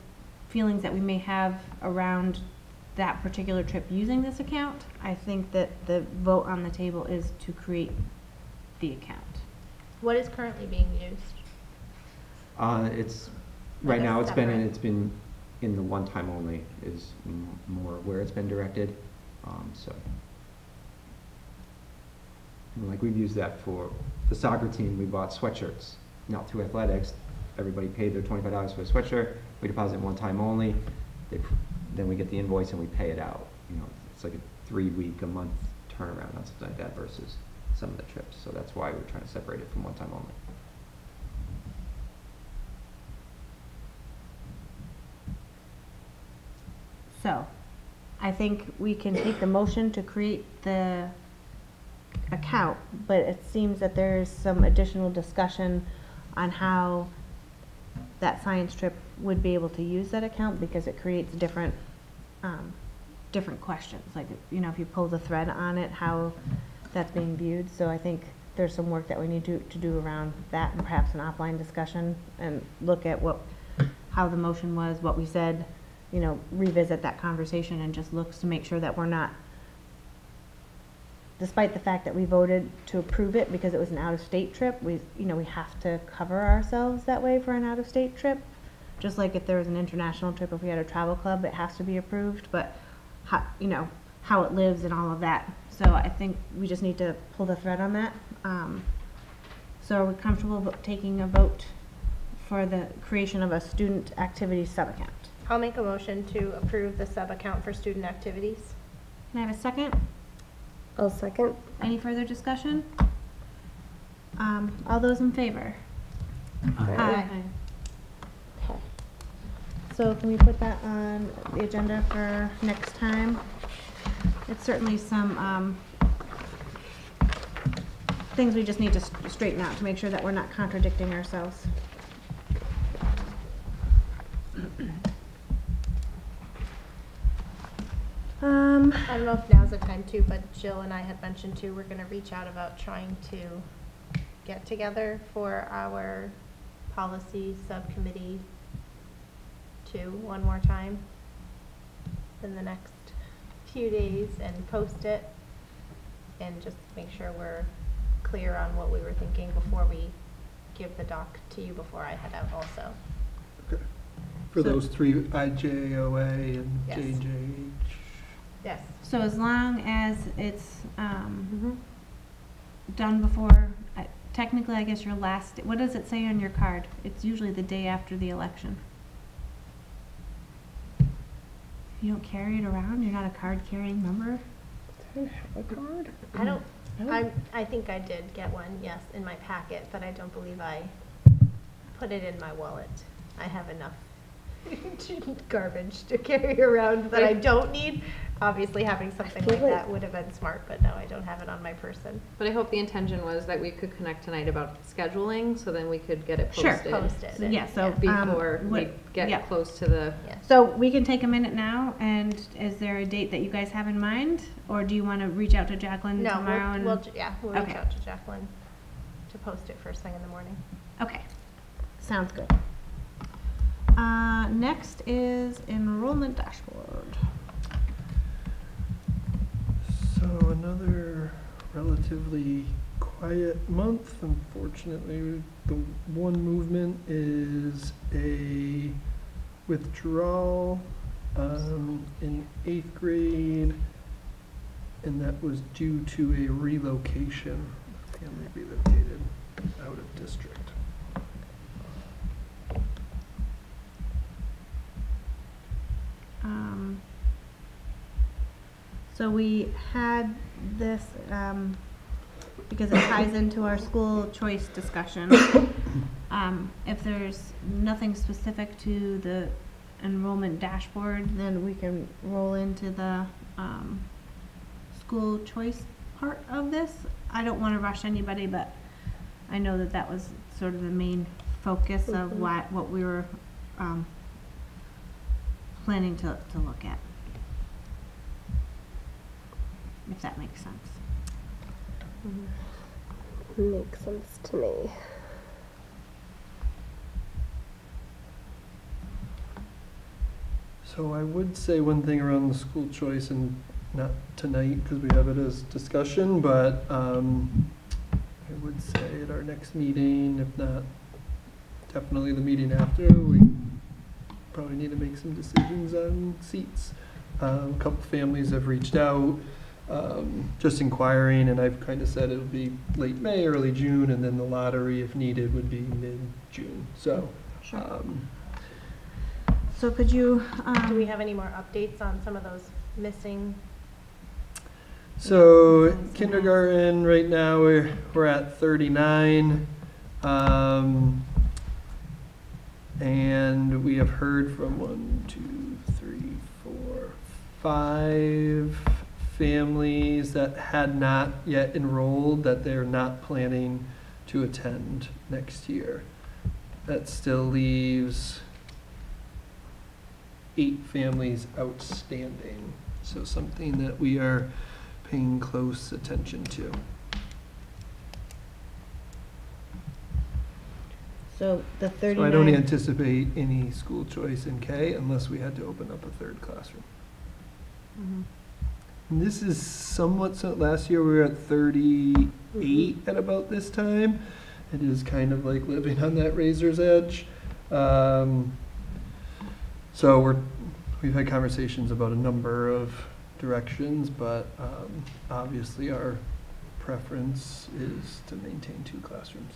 feelings that we may have around that particular trip using this account, I think that the vote on the table is to create the account. What is currently being used? It's, Like right a now, it's been separate- in the one time only is more where it's been directed, so. And like, we've used that for the soccer team, we bought sweatshirts, not through athletics. Everybody paid their $25 for a sweatshirt, we deposit one time only, then we get the invoice and we pay it out. You know, it's like a 3-week, a month turnaround on something like that versus some of the trips. So that's why we're trying to separate it from one time only. So, I think we can take the motion to create the account, but it seems that there's some additional discussion on how that science trip would be able to use that account, because it creates different questions, like, if you pull the thread on it, how that's being viewed. So I think there's some work that we need to do around that, and perhaps an offline discussion, and look at how the motion was, what we said, revisit that conversation, and just looks to make sure that we're not, despite the fact that we voted to approve it because it was an out-of-state trip, we have to cover ourselves that way for an out-of-state trip. Just like if there was an international trip, if we had a travel club, it has to be approved, but how it lives and all of that. So I think we just need to pull the thread on that. So are we comfortable taking a vote for the creation of a student activities sub-account? I'll make a motion to approve the sub-account for student activities. Can I have a second? I'll second. Any further discussion? All those in favor? Aye. So can we put that on the agenda for next time? It's certainly some things we just need to straighten out to make sure that we're not contradicting ourselves. I don't know if now's the time too, but Jill and I had mentioned too, we're gonna reach out about trying to get together for our policy subcommittee too, one more time in the next few days, and post it and just make sure we're clear on what we were thinking before we give the doc to you before I head out also. Okay. For those three, IJOA and Yes. JJH. Yes. So as long as it's done before, technically, I guess your last, what does it say on your card? It's usually the day after the election. You don't carry it around? You're not a card-carrying member? I don't, I think I did get one, yes, in my packet, but I don't believe I put it in my wallet. I have enough garbage to carry around that I don't need. Obviously, having something like that would have been smart, but no, I don't have it on my person. But I hope the intention was that we could connect tonight about scheduling, so then we could get it Sure. posted. Posted. So, yeah, so, Before we yeah. get close to the, Yes. So we can take a minute now, and is there a date that you guys have in mind? Or do you want to reach out to Jacqueline No, tomorrow? we'll reach Okay. out to Jacqueline to post it first thing in the morning. Okay, sounds good. Next is enrollment dashboard. So another relatively quiet month. Unfortunately, the one movement is a withdrawal in 8th grade, and that was due to a relocation. Family relocated out of district. So we had this, because it ties into our school choice discussion. If there's nothing specific to the enrollment dashboard, then we can roll into the, school choice part of this. I don't wanna rush anybody, but I know that that was sort of the main focus of what we were, planning to look at. If that makes sense. Makes sense to me. So I would say one thing around the school choice, and not tonight because we have it as discussion, but I would say at our next meeting, if not definitely the meeting after, we probably need to make some decisions on seats. A couple families have reached out, just inquiring, and I've kind of said it'll be late May, early June, and then the lottery, if needed, would be mid-June. So, Sure. So could you, Do we have any more updates on some of those missing? So kindergarten right now we're at 39, and we have heard from 5 families that had not yet enrolled that they're not planning to attend next year. That still leaves 8 families outstanding. So something that we are paying close attention to. so the So 39. I don't anticipate any school choice in K unless we had to open up a 3rd classroom. Mhm. And this is somewhat, so last year we were at 38 at about this time. It is kind of like living on that razor's edge. So we've had conversations about a number of directions, but obviously our preference is to maintain 2 classrooms.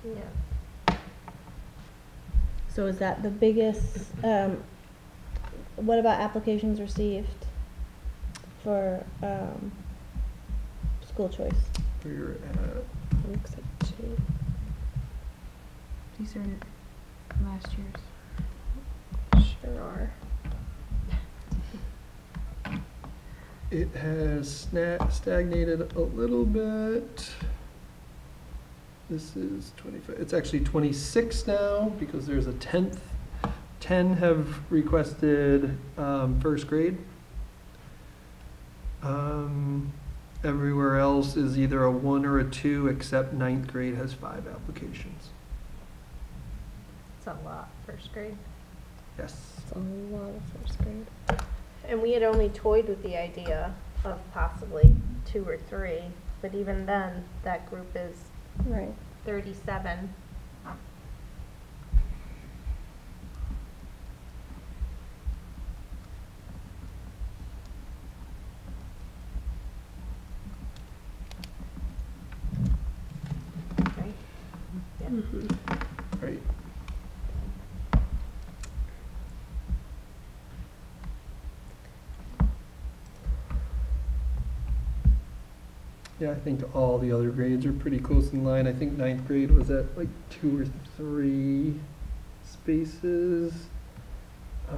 Yeah. So is that the biggest, what about applications received for, school choice? We're at, Looks like 2. These are last year's. Sure are. it has stagnated a little bit. This is 25, it's actually 26 now because there's a 10th. 10 have requested 1st grade. Everywhere else is either a 1 or a 2, except 9th grade has 5 applications. It's a lot, 1st grade. Yes. It's a lot of 1st grade. And we had only toyed with the idea of possibly 2 or 3, but even then, that group is Right. 37. Right? Yeah. Right. Yeah, I think all the other grades are pretty close in line. I think 9th grade was at like 2 or 3 spaces. I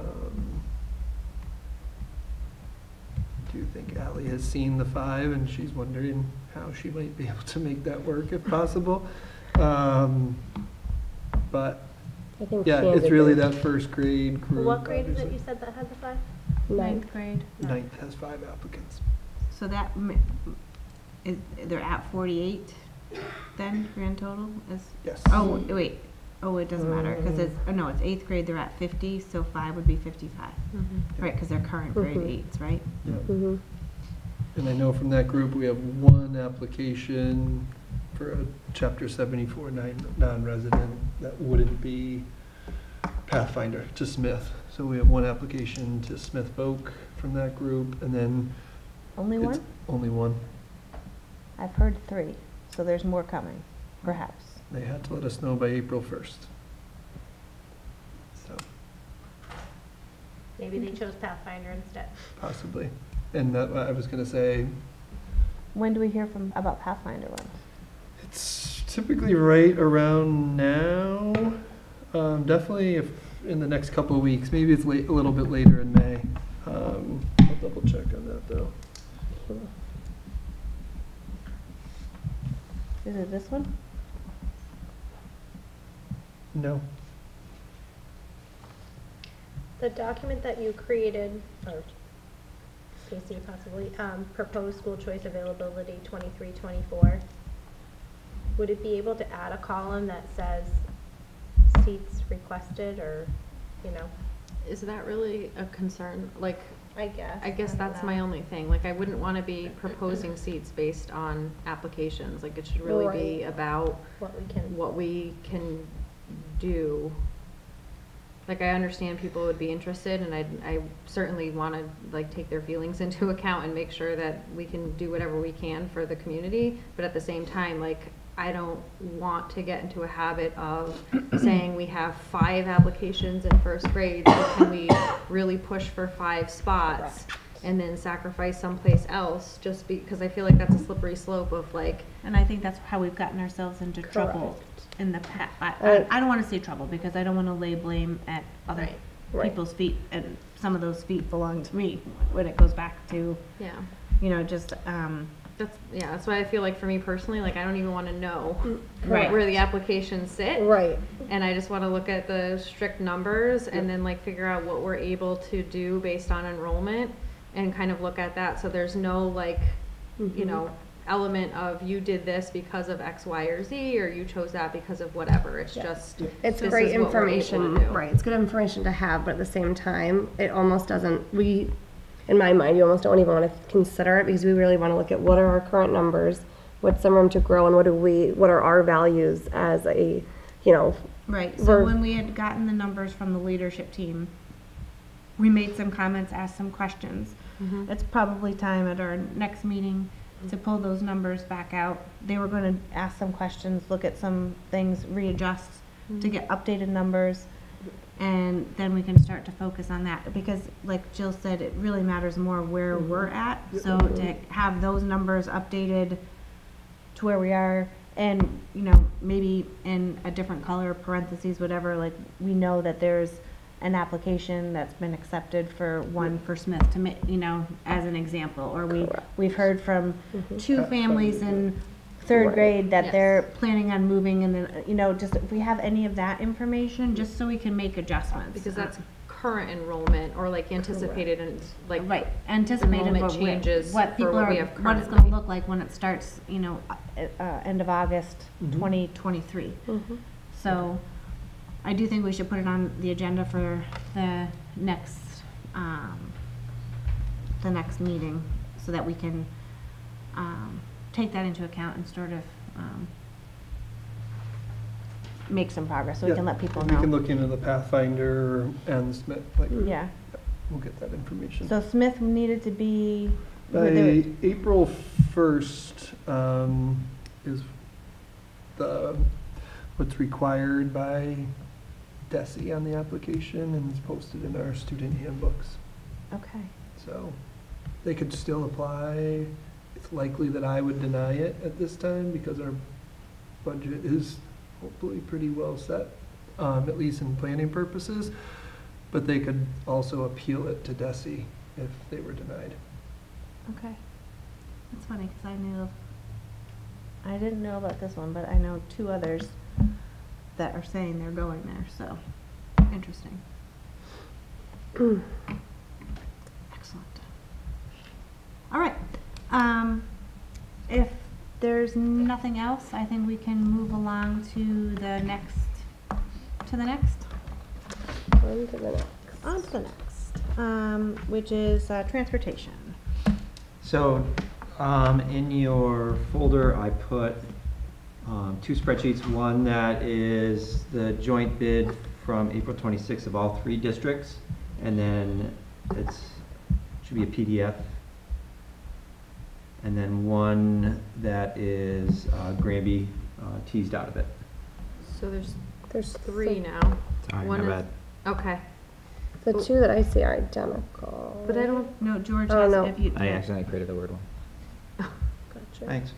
do think Ally has seen the 5 and she's wondering how she might be able to make that work if possible. But I think yeah, it's really that 1st grade group. What grade is it obviously. you said that had the 5? Ninth grade. 9th has 5 applicants. So that is, they're at 48 then, grand total is? Yes. Oh, wait, oh, it doesn't matter, because it's, oh, no, it's 8th grade, they're at 50, so 5 would be 55. Right, because they're current grade Mhm. 8s, right? Yeah. Mm-hmm. And I know from that group, we have one application for a Chapter 74 non-resident that wouldn't be Pathfinder to Smith. So we have one application to Smith Voc from that group, and then Only it's one? only one. I've heard 3, so there's more coming, perhaps. They had to let us know by April 1st. So, Maybe they chose Pathfinder instead. possibly. And that, I was gonna say, When do we hear about Pathfinder ones? it's typically right around now. Definitely if in the next couple of weeks. Maybe it's late, a little bit later in May. I'll double check on that though. Is it this one? No. The document that you created, or Casey possibly, proposed school choice availability 23-24. Would it be able to add a column that says seats requested, or, you know? Is that really a concern? Like, I guess. I guess don't that's know. my only thing. Like, I wouldn't want to be proposing seats based on applications. Like, it should really be Right. about What we can. do. Like, I understand people would be interested, and I certainly want to, like, take their feelings into account and make sure that we can do whatever we can for the community. But at the same time, like, I don't want to get into a habit of saying we have 5 applications in first grade, so can we really push for 5 spots and then sacrifice someplace else, just because I feel like that's a slippery slope of, like, And I think that's how we've gotten ourselves into trouble in the past. I don't want to say trouble, because I don't want to lay blame at other Right. people's feet, and some of those feet belong to me when it goes back to, yeah. just, That's why I feel like for me personally, like, I don't even want to know Right. where the applications sit. Right. And I just want to look at the strict numbers and then, like, figure out what we're able to do based on enrollment and kind of look at that. So there's no, like, you know, element of you did this because of X, Y, or Z, or you chose that because of whatever. It's just, It's this great is what we're able to information, do. right, it's good information to have, but at the same time, it almost doesn't, in my mind, you almost don't even want to consider it, because we really want to look at what are our current numbers, what's some room to grow, and what are our values as a, right. So We're- when we had gotten the numbers from the leadership team, we made some comments, asked some questions. Mhm. It's probably time at our next meeting to pull those numbers back out. They were going to ask some questions, look at some things, readjust to get updated numbers, and then we can start to focus on that. Because like Jill said, it really matters more where we're at. So to have those numbers updated to where we are, and, maybe in a different color, parentheses, whatever, like, we know that there's an application that's been accepted for one for Smith to as an example, or we've heard from 2 families in 3rd grade that Yes. they're planning on moving, and then, just if we have any of that information, just so we can make adjustments. Because that's current enrollment, or like anticipated, and like, Right, anticipated enrollment what changes what for people what are, we have what it's gonna currently. look like when it starts, end of August 2023. So, I do think we should put it on the agenda for the next meeting, so that we can, take that into account and sort of, make some progress, so we Yeah, can let people We can know. look into the Pathfinder and Smith, like, Yeah, we'll get that information. so Smith needed to be. By April 1st, is what's required by DESI on the application, and it's posted in our student handbooks. Okay. So they could still apply. It's likely that I would deny it at this time, because our budget is hopefully pretty well set, at least in planning purposes. But they could also appeal it to DESI if they were denied. Okay. That's funny, because I didn't know about this one, but I know 2 others that are saying they're going there, so, interesting. Excellent. All right, if there's nothing else, I think we can move along to the next. On to the next. On to the next, which is transportation. So In your folder, I put two spreadsheets. One that is the joint bid from April 26th of all three districts, and then should be a PDF. And then one that is Granby teased out of it. So there's There's three now. Sorry, One my is- bad. Okay, The two that I see are identical. but I don't, No, George Oh, has, no. if you. I accidentally created the word one. Gotcha. Thanks.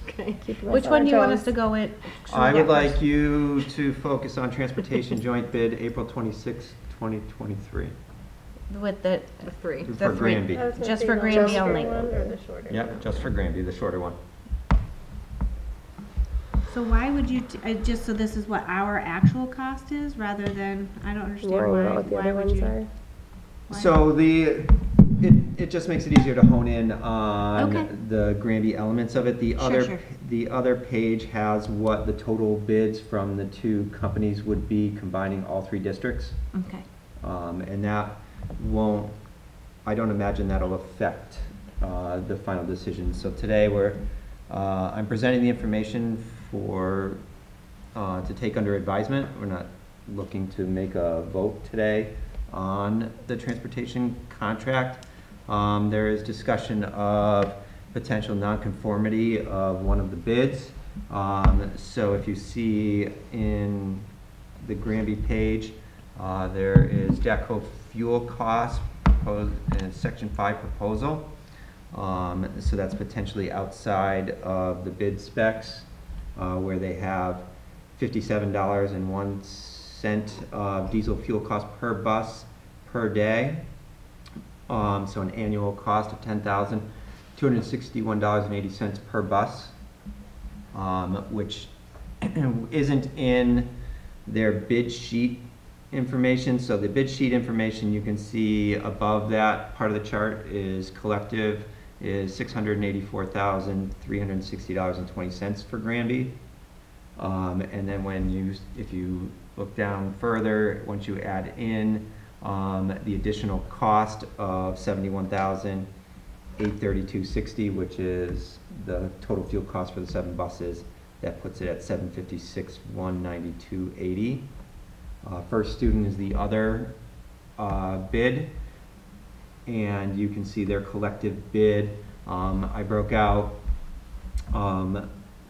okay. Keeping us Which on one our do you want toes. us to go with? I would like you to focus on transportation joint bid, April 26th, 2023. With the, The three. The For three. Granby. I was gonna Just say for the Granby longer only. one or the shorter Yep, one? just for Granby, the shorter one. so why would you, just so this is what our actual cost is, rather than, I don't understand Worrying about why, what the why other would ones you? are. why- So it just makes it easier to hone in on Okay. the Granby elements of it. Sure. The other page has what the total bids from the two companies would be combining all three districts. Okay, And that won't, I don't imagine that'll affect the final decision. So today I'm presenting the information to take under advisement. We're not looking to make a vote today on the transportation contract. There is discussion of potential nonconformity of one of the bids. So if you see in the Granby page, there is DACO fuel cost proposed in section 5 proposal. So that's potentially outside of the bid specs, where they have $57.01 of diesel fuel cost per bus per day. So an annual cost of $10,261.80 per bus, which isn't in their bid sheet information. So the bid sheet information, you can see above that part of the chart is collective is $684,360.20 for Granby. And then if you look down further, once you add in the additional cost of $71,832.60, which is the total fuel cost for the 7 buses, that puts it at $756,192.80. First Student is the other bid, and you can see their collective bid. I broke out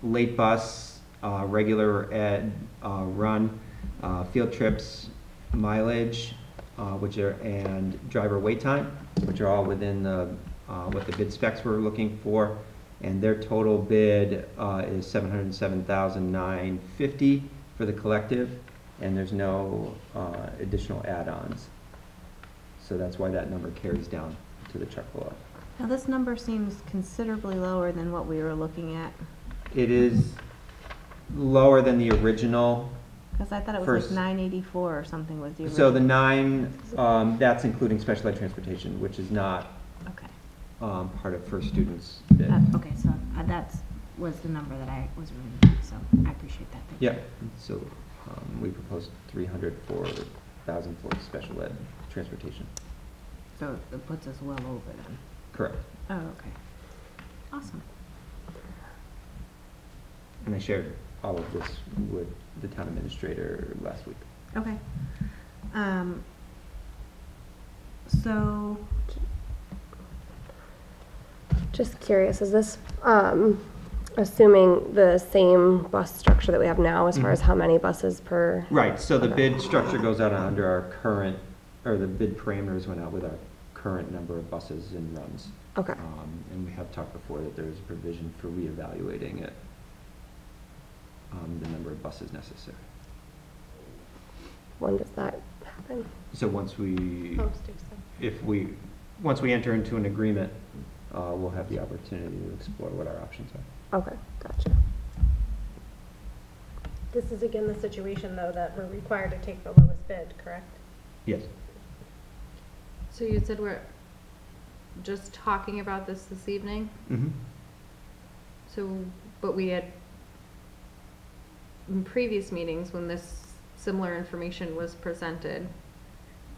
late bus, regular ed run, field trips, mileage, and driver wait time, which are all within what the bid specs we're looking for. And their total bid is $707,950 for the collective, and there's no additional add-ons. So that's why that number carries down to the chart below. now this number seems considerably lower than what we were looking at, It is lower than the original. because I thought it was First- like 984 or something was the original. So the 9, that's including special ed transportation, which is not Okay, part of First Student's bid. okay, so that's, was the number that I was reading, so I appreciate that. Thank you. Yeah, so we proposed 304,000 for special ed transportation. So it puts us well over then. Correct. Oh, okay. Awesome. And I shared all of this with the town administrator last week. Okay. So, Just curious, is this assuming the same bus structure that we have now as far as how many buses per? Right, so the Okay. bid structure goes out under our current, or the bid parameters went out with our current number of buses and runs. Okay, And we have talked before that there's a provision for reevaluating it, the number of buses necessary. when does that happen? So once we, Posting stuff. once we enter into an agreement, we'll have the opportunity to explore what our options are. Okay, gotcha. This is again the situation, though, that we're required to take the lowest bid, correct? Yes. So you said we're just talking about this evening? Mm-hmm. So, but we had, in previous meetings, when this similar information was presented,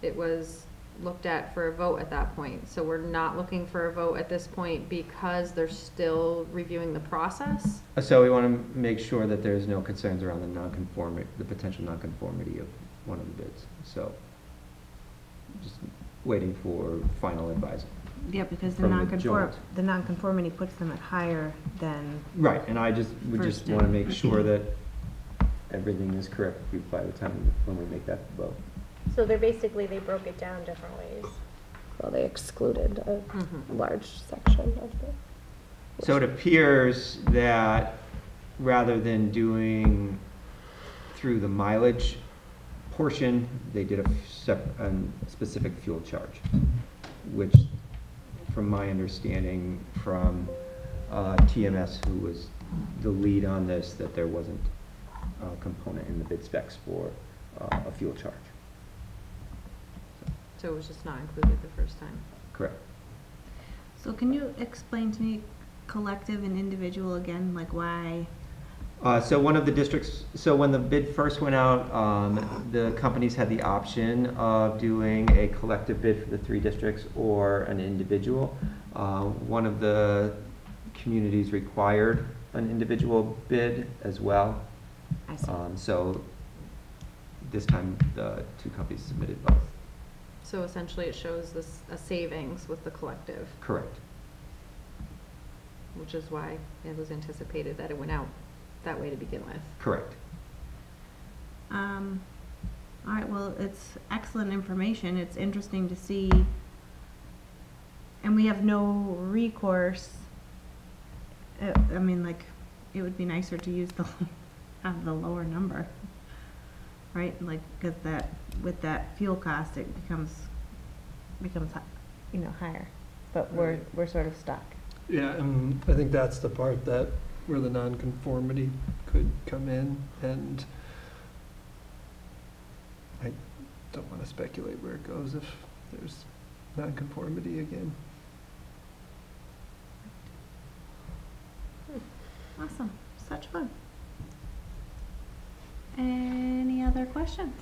it was looked at for a vote at that point. So we're not looking for a vote at this point because they're still reviewing the process? So we want to make sure that there's no concerns around the potential nonconformity of one of the bids. So just waiting for final advice. Yeah, because the From the joint. nonconformity puts them at higher than, Right, and I just, we First just want to and- make sure that everything is correct by the time when we make that vote. So they broke it down different ways. Well, they excluded a Mhm. large section of the. So it appears that rather than doing through the mileage portion, they did a specific fuel charge, which, from my understanding from TMS, who was the lead on this, that there wasn't a component in the bid specs for a fuel charge. So it was just not included the first time? Correct. so can you explain to me collective and individual again, like why? So one of the districts, so when the bid first went out, the companies had the option of doing a collective bid for the 3 districts or an individual. One of the communities required an individual bid as well. I see. So this time, the 2 companies submitted both. So essentially it shows this, a savings with the collective, Correct. which is why it was anticipated that it went out that way to begin with. Correct. All right, well, it's excellent information. It's interesting to see. And we have no recourse. I mean, like, it would be nicer to use have the lower number, right? Like, because that, with that fuel cost, it becomes, higher. But we're sort of stuck. Yeah, and I think that's the part that, where the nonconformity could come in, and I don't want to speculate where it goes if there's nonconformity again. Awesome. Such fun. Any other questions?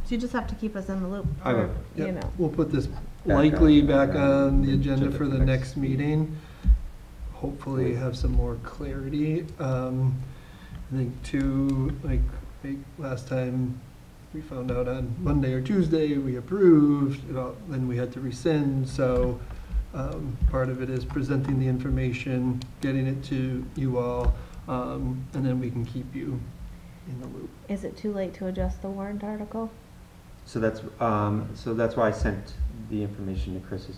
So you just have to keep us in the loop. I will. or, You Yep. know. We'll put this Back likely on- back back on the on agenda agenda for the next meeting. Hopefully have some more clarity. I think too, like last time we found out on Monday or Tuesday, we approved, then we had to rescind, so part of it is presenting the information, getting it to you all, and then we can keep you in the loop. Is it too late to adjust the warrant article? So that's why I sent the information to Chris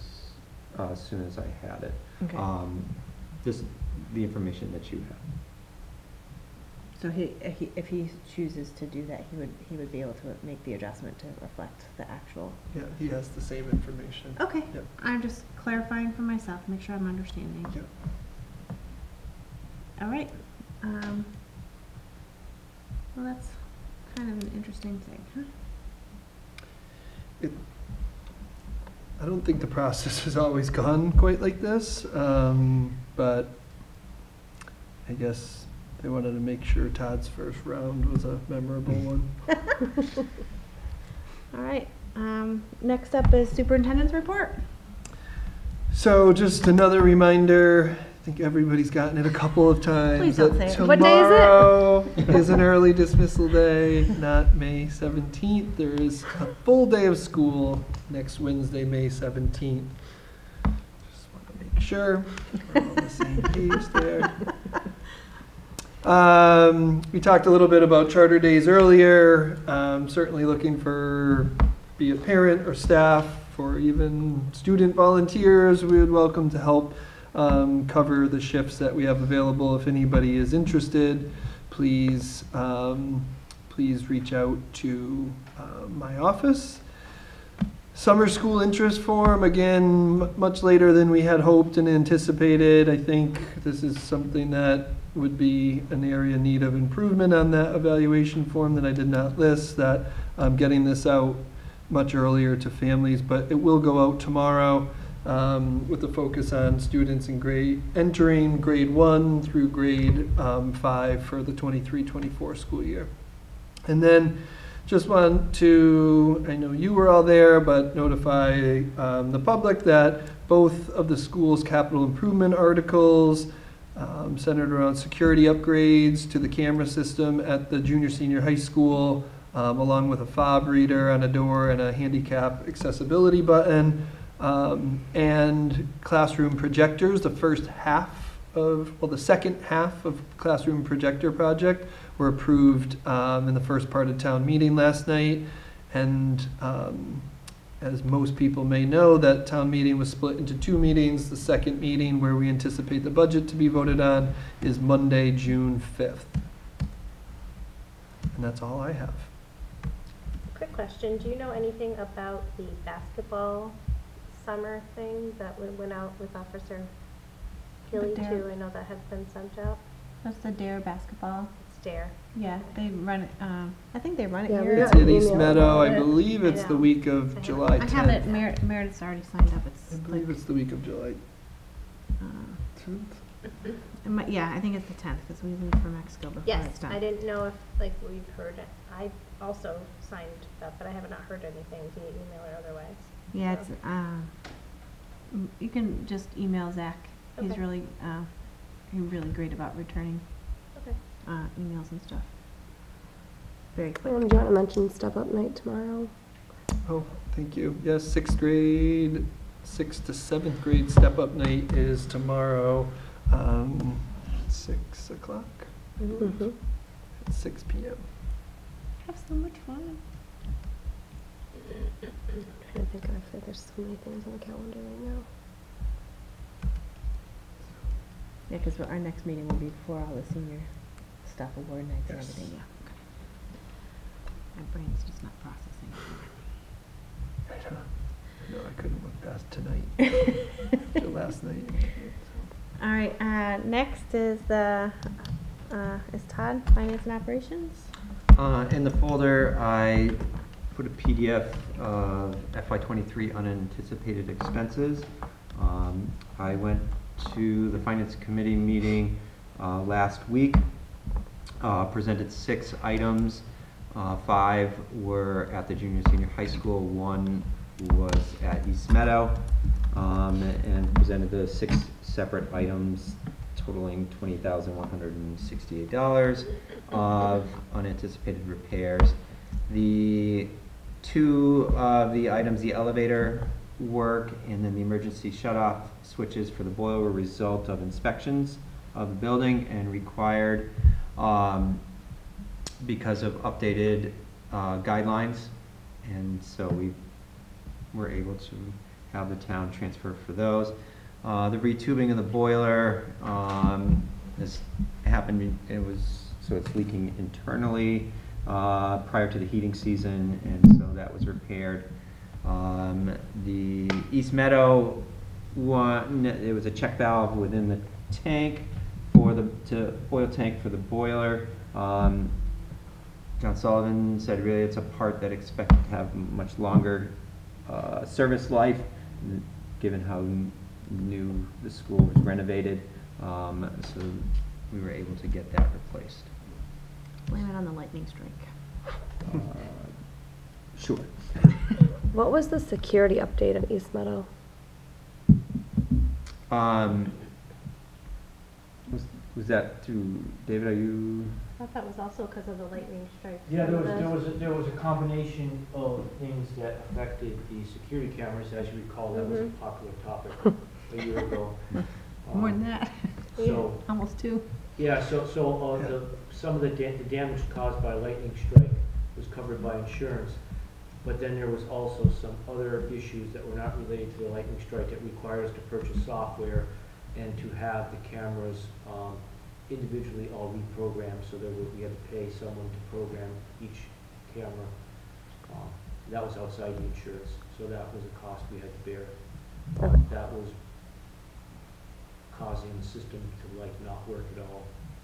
as soon as I had it. Okay. The information that you have. So if he chooses to do that, he would be able to make the adjustment to reflect the actual. Yeah, he has the same information. Okay. Yep. I'm just clarifying for myself, make sure I'm understanding. Yep. All right. Well, that's kind of an interesting thing, huh? I don't think the process has always gone quite like this, but I guess they wanted to make sure Todd's first round was a memorable one. All right. Next up is superintendent's report. So just another reminder, I think everybody's gotten it a couple of times. Please don't that say it. What day is it? Tomorrow is an early dismissal day, not May 17th. There is a full day of school next Wednesday, May 17th. Just want to make sure we're all on the same page there. We talked a little bit about charter days earlier. Certainly looking for, be it parent or staff, or even student volunteers, we would welcome to help cover the shifts that we have available. If anybody is interested, please reach out to my office. Summer school interest form, again, much later than we had hoped and anticipated. I think this is something that would be an area in need of improvement on that evaluation form that I did not list, that I'm getting this out much earlier to families, but it will go out tomorrow with a focus on students in entering grade 1 through grade 5 for the 23-24 school year. And then just want to, I know you were all there, but notify the public that both of the school's capital improvement articles centered around security upgrades to the camera system at the junior senior high school, along with a fob reader on a door and a handicap accessibility button, and classroom projectors. The second half of classroom projector project were approved in the first part of town meeting last night. And as most people may know, that town meeting was split into two meetings. The second meeting, where we anticipate the budget to be voted on, is Monday, June 5th. And that's all I have. Quick question, do you know anything about the basketball summer thing that went out with Officer Healy The too? I know that has been sent out. That's the Dare basketball. It's Dare. Yeah, they run it, I think they run it Yeah, here. we It's got in an East email Meadow. about I it. believe it's I the know. week of July 10th. I have it, Meredith's already signed up, it's I believe like, it's the week of July uh, 10th. yeah, I think it's the 10th, because we leave for Mexico before Yes, it's done. I didn't know if, like, we've heard it. I also signed up, but I have not heard anything via email or otherwise. Yeah, So- it's, you can just email Zach. He's Okay. really great about returning Okay. emails and stuff. Very quick. Do you want to mention Step Up Night tomorrow? Oh, thank you. Yes, 6th grade, 6th to 7th grade step-up night is tomorrow, 6 o'clock Mm-hmm. at 6 p.m. Have so much fun. I'm trying to think of, there's so many things on the calendar right now. Yeah, because our next meeting will be before all the senior stuff, award nights and Yes. everything, yeah. Okay. My brain's just not processing. I know, I couldn't look past tonight, to last night. All right, next is is Todd, Finance and Operations? In the folder, I put a PDF of FY23 unanticipated expenses. I went to the Finance Committee meeting last week, presented 6 items. 5 were at the junior senior high school, 1 was at East Meadow, and presented the 6 separate items totaling $20,168 of unanticipated repairs. The 2 of the items, the elevator work and then the emergency shutoff switches for the boiler, were a result of inspections of the building and required because of updated guidelines. And so we were able to have the town transfer for those. The retubing of the boiler has happened, so it's leaking internally prior to the heating season, and so that was repaired. The East Meadow one, it was a check valve within the tank for the oil tank for the boiler. John Sullivan said really it's a part that expected to have much longer service life, given how new the school was renovated. So we were able to get that replaced. Blame it on the lightning strike. Sure. What was the security update at East Meadow? Was that through, David, are you? I thought that was also because of the lightning strike. Yeah, there was a combination of things that affected the security cameras. As you recall, that was a popular topic a year ago. More than that. So, Almost 2. yeah, some of the damage caused by lightning strike was covered by insurance. But then there was also some other issues that were not related to the lightning strike that required us to purchase software and to have the cameras individually all reprogrammed, so we had to pay someone to program each camera. That was outside the insurance, so that was a cost we had to bear. Okay. That was causing the system to not work at all,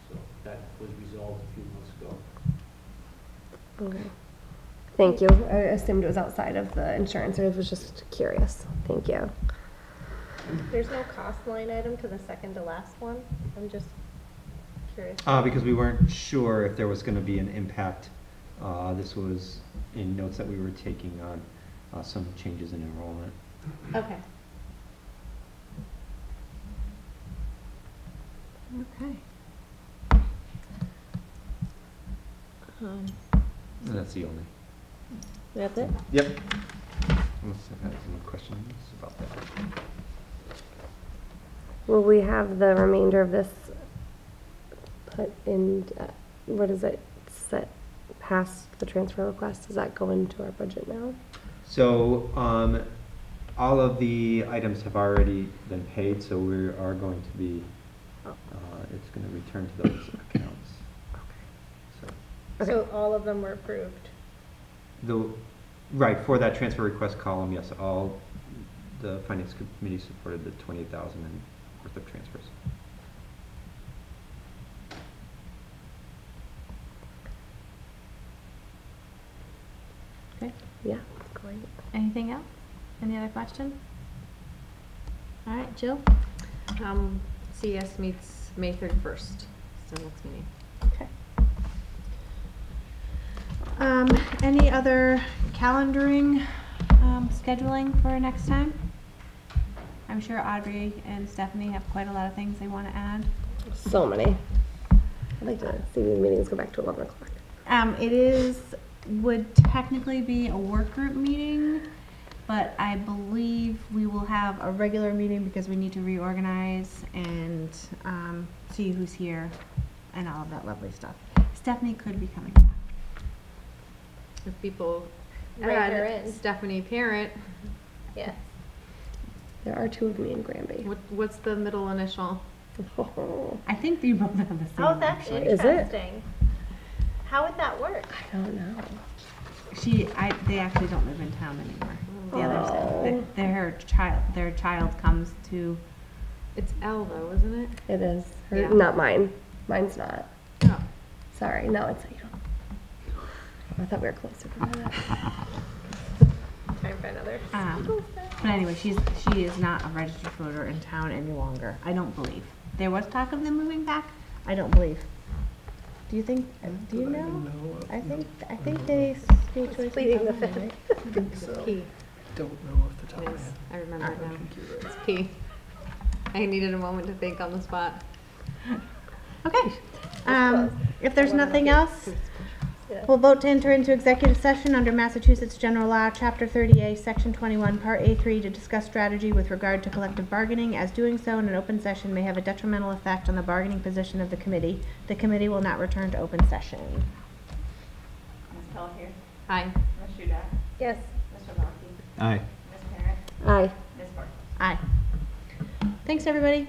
so that was resolved a few months ago. Okay. Thank you. I assumed it was outside of the insurance, or I was just curious. Thank you. There's no cost line item to the second to last one. I'm just curious. Because we weren't sure if there was going to be an impact This was in notes that we were taking on some changes in enrollment. Okay. Okay. And that's the only. That's it? Yep. Unless I have some questions about that. Will we have the remainder of this put in, what is it, set past the transfer request? Does that go into our budget now? So, all of the items have already been paid, so we are going to be, it's gonna return to those accounts. So, So all of them were approved. right, for that transfer request column, yes, all, the finance committee supported the 28,000 worth of transfers. Okay. Yeah, great. Anything else? Any other questions? All right, Jill? CS meets May 31st, so next meeting. Okay. Any other calendaring, scheduling for next time? I'm sure Audrey and Stephanie have quite a lot of things they want to add. So many. I'd like to see these meetings go back to 11 o'clock. Would technically be a work group meeting, but I believe we will have a regular meeting because we need to reorganize and see who's here and all of that lovely stuff. Stephanie could be coming back. If people Write her add in. Stephanie Parent, Yes. There are 2 of me in Granby. what's the middle initial? I think they both have the same. Oh, that's Is it? interesting. How would that work? I don't know. They actually don't live in town anymore. The others, Oh. their child comes to. It's L though, isn't it? It is. Yeah. Not mine. Mine's not. No. Sorry. No, it's you. I thought we were closer than that. Time for another. But anyway, she is not a registered voter in town any longer. I don't believe. There was talk of them moving back. I don't believe. Do you think? Do you know? I think they school choice. Pleading the right? fifth. I think so. P. Don't know off the top of my Yes, head. I remember Alright. now. I think you're right. It's P. I needed a moment to think on the spot. Okay. close. If there's nothing else, Yeah. we'll vote to enter into executive session under Massachusetts General Law, Chapter 30A, Section 21, Part A3, to discuss strategy with regard to collective bargaining, as doing so in an open session may have a detrimental effect on the bargaining position of the committee. The committee will not return to open session. Ms. Pelletier, Hi. Ms. Shudak, Yes. Mr. Locke, Aye. Ms. Parent, Aye. Ms. Barton. Aye. Thanks, everybody.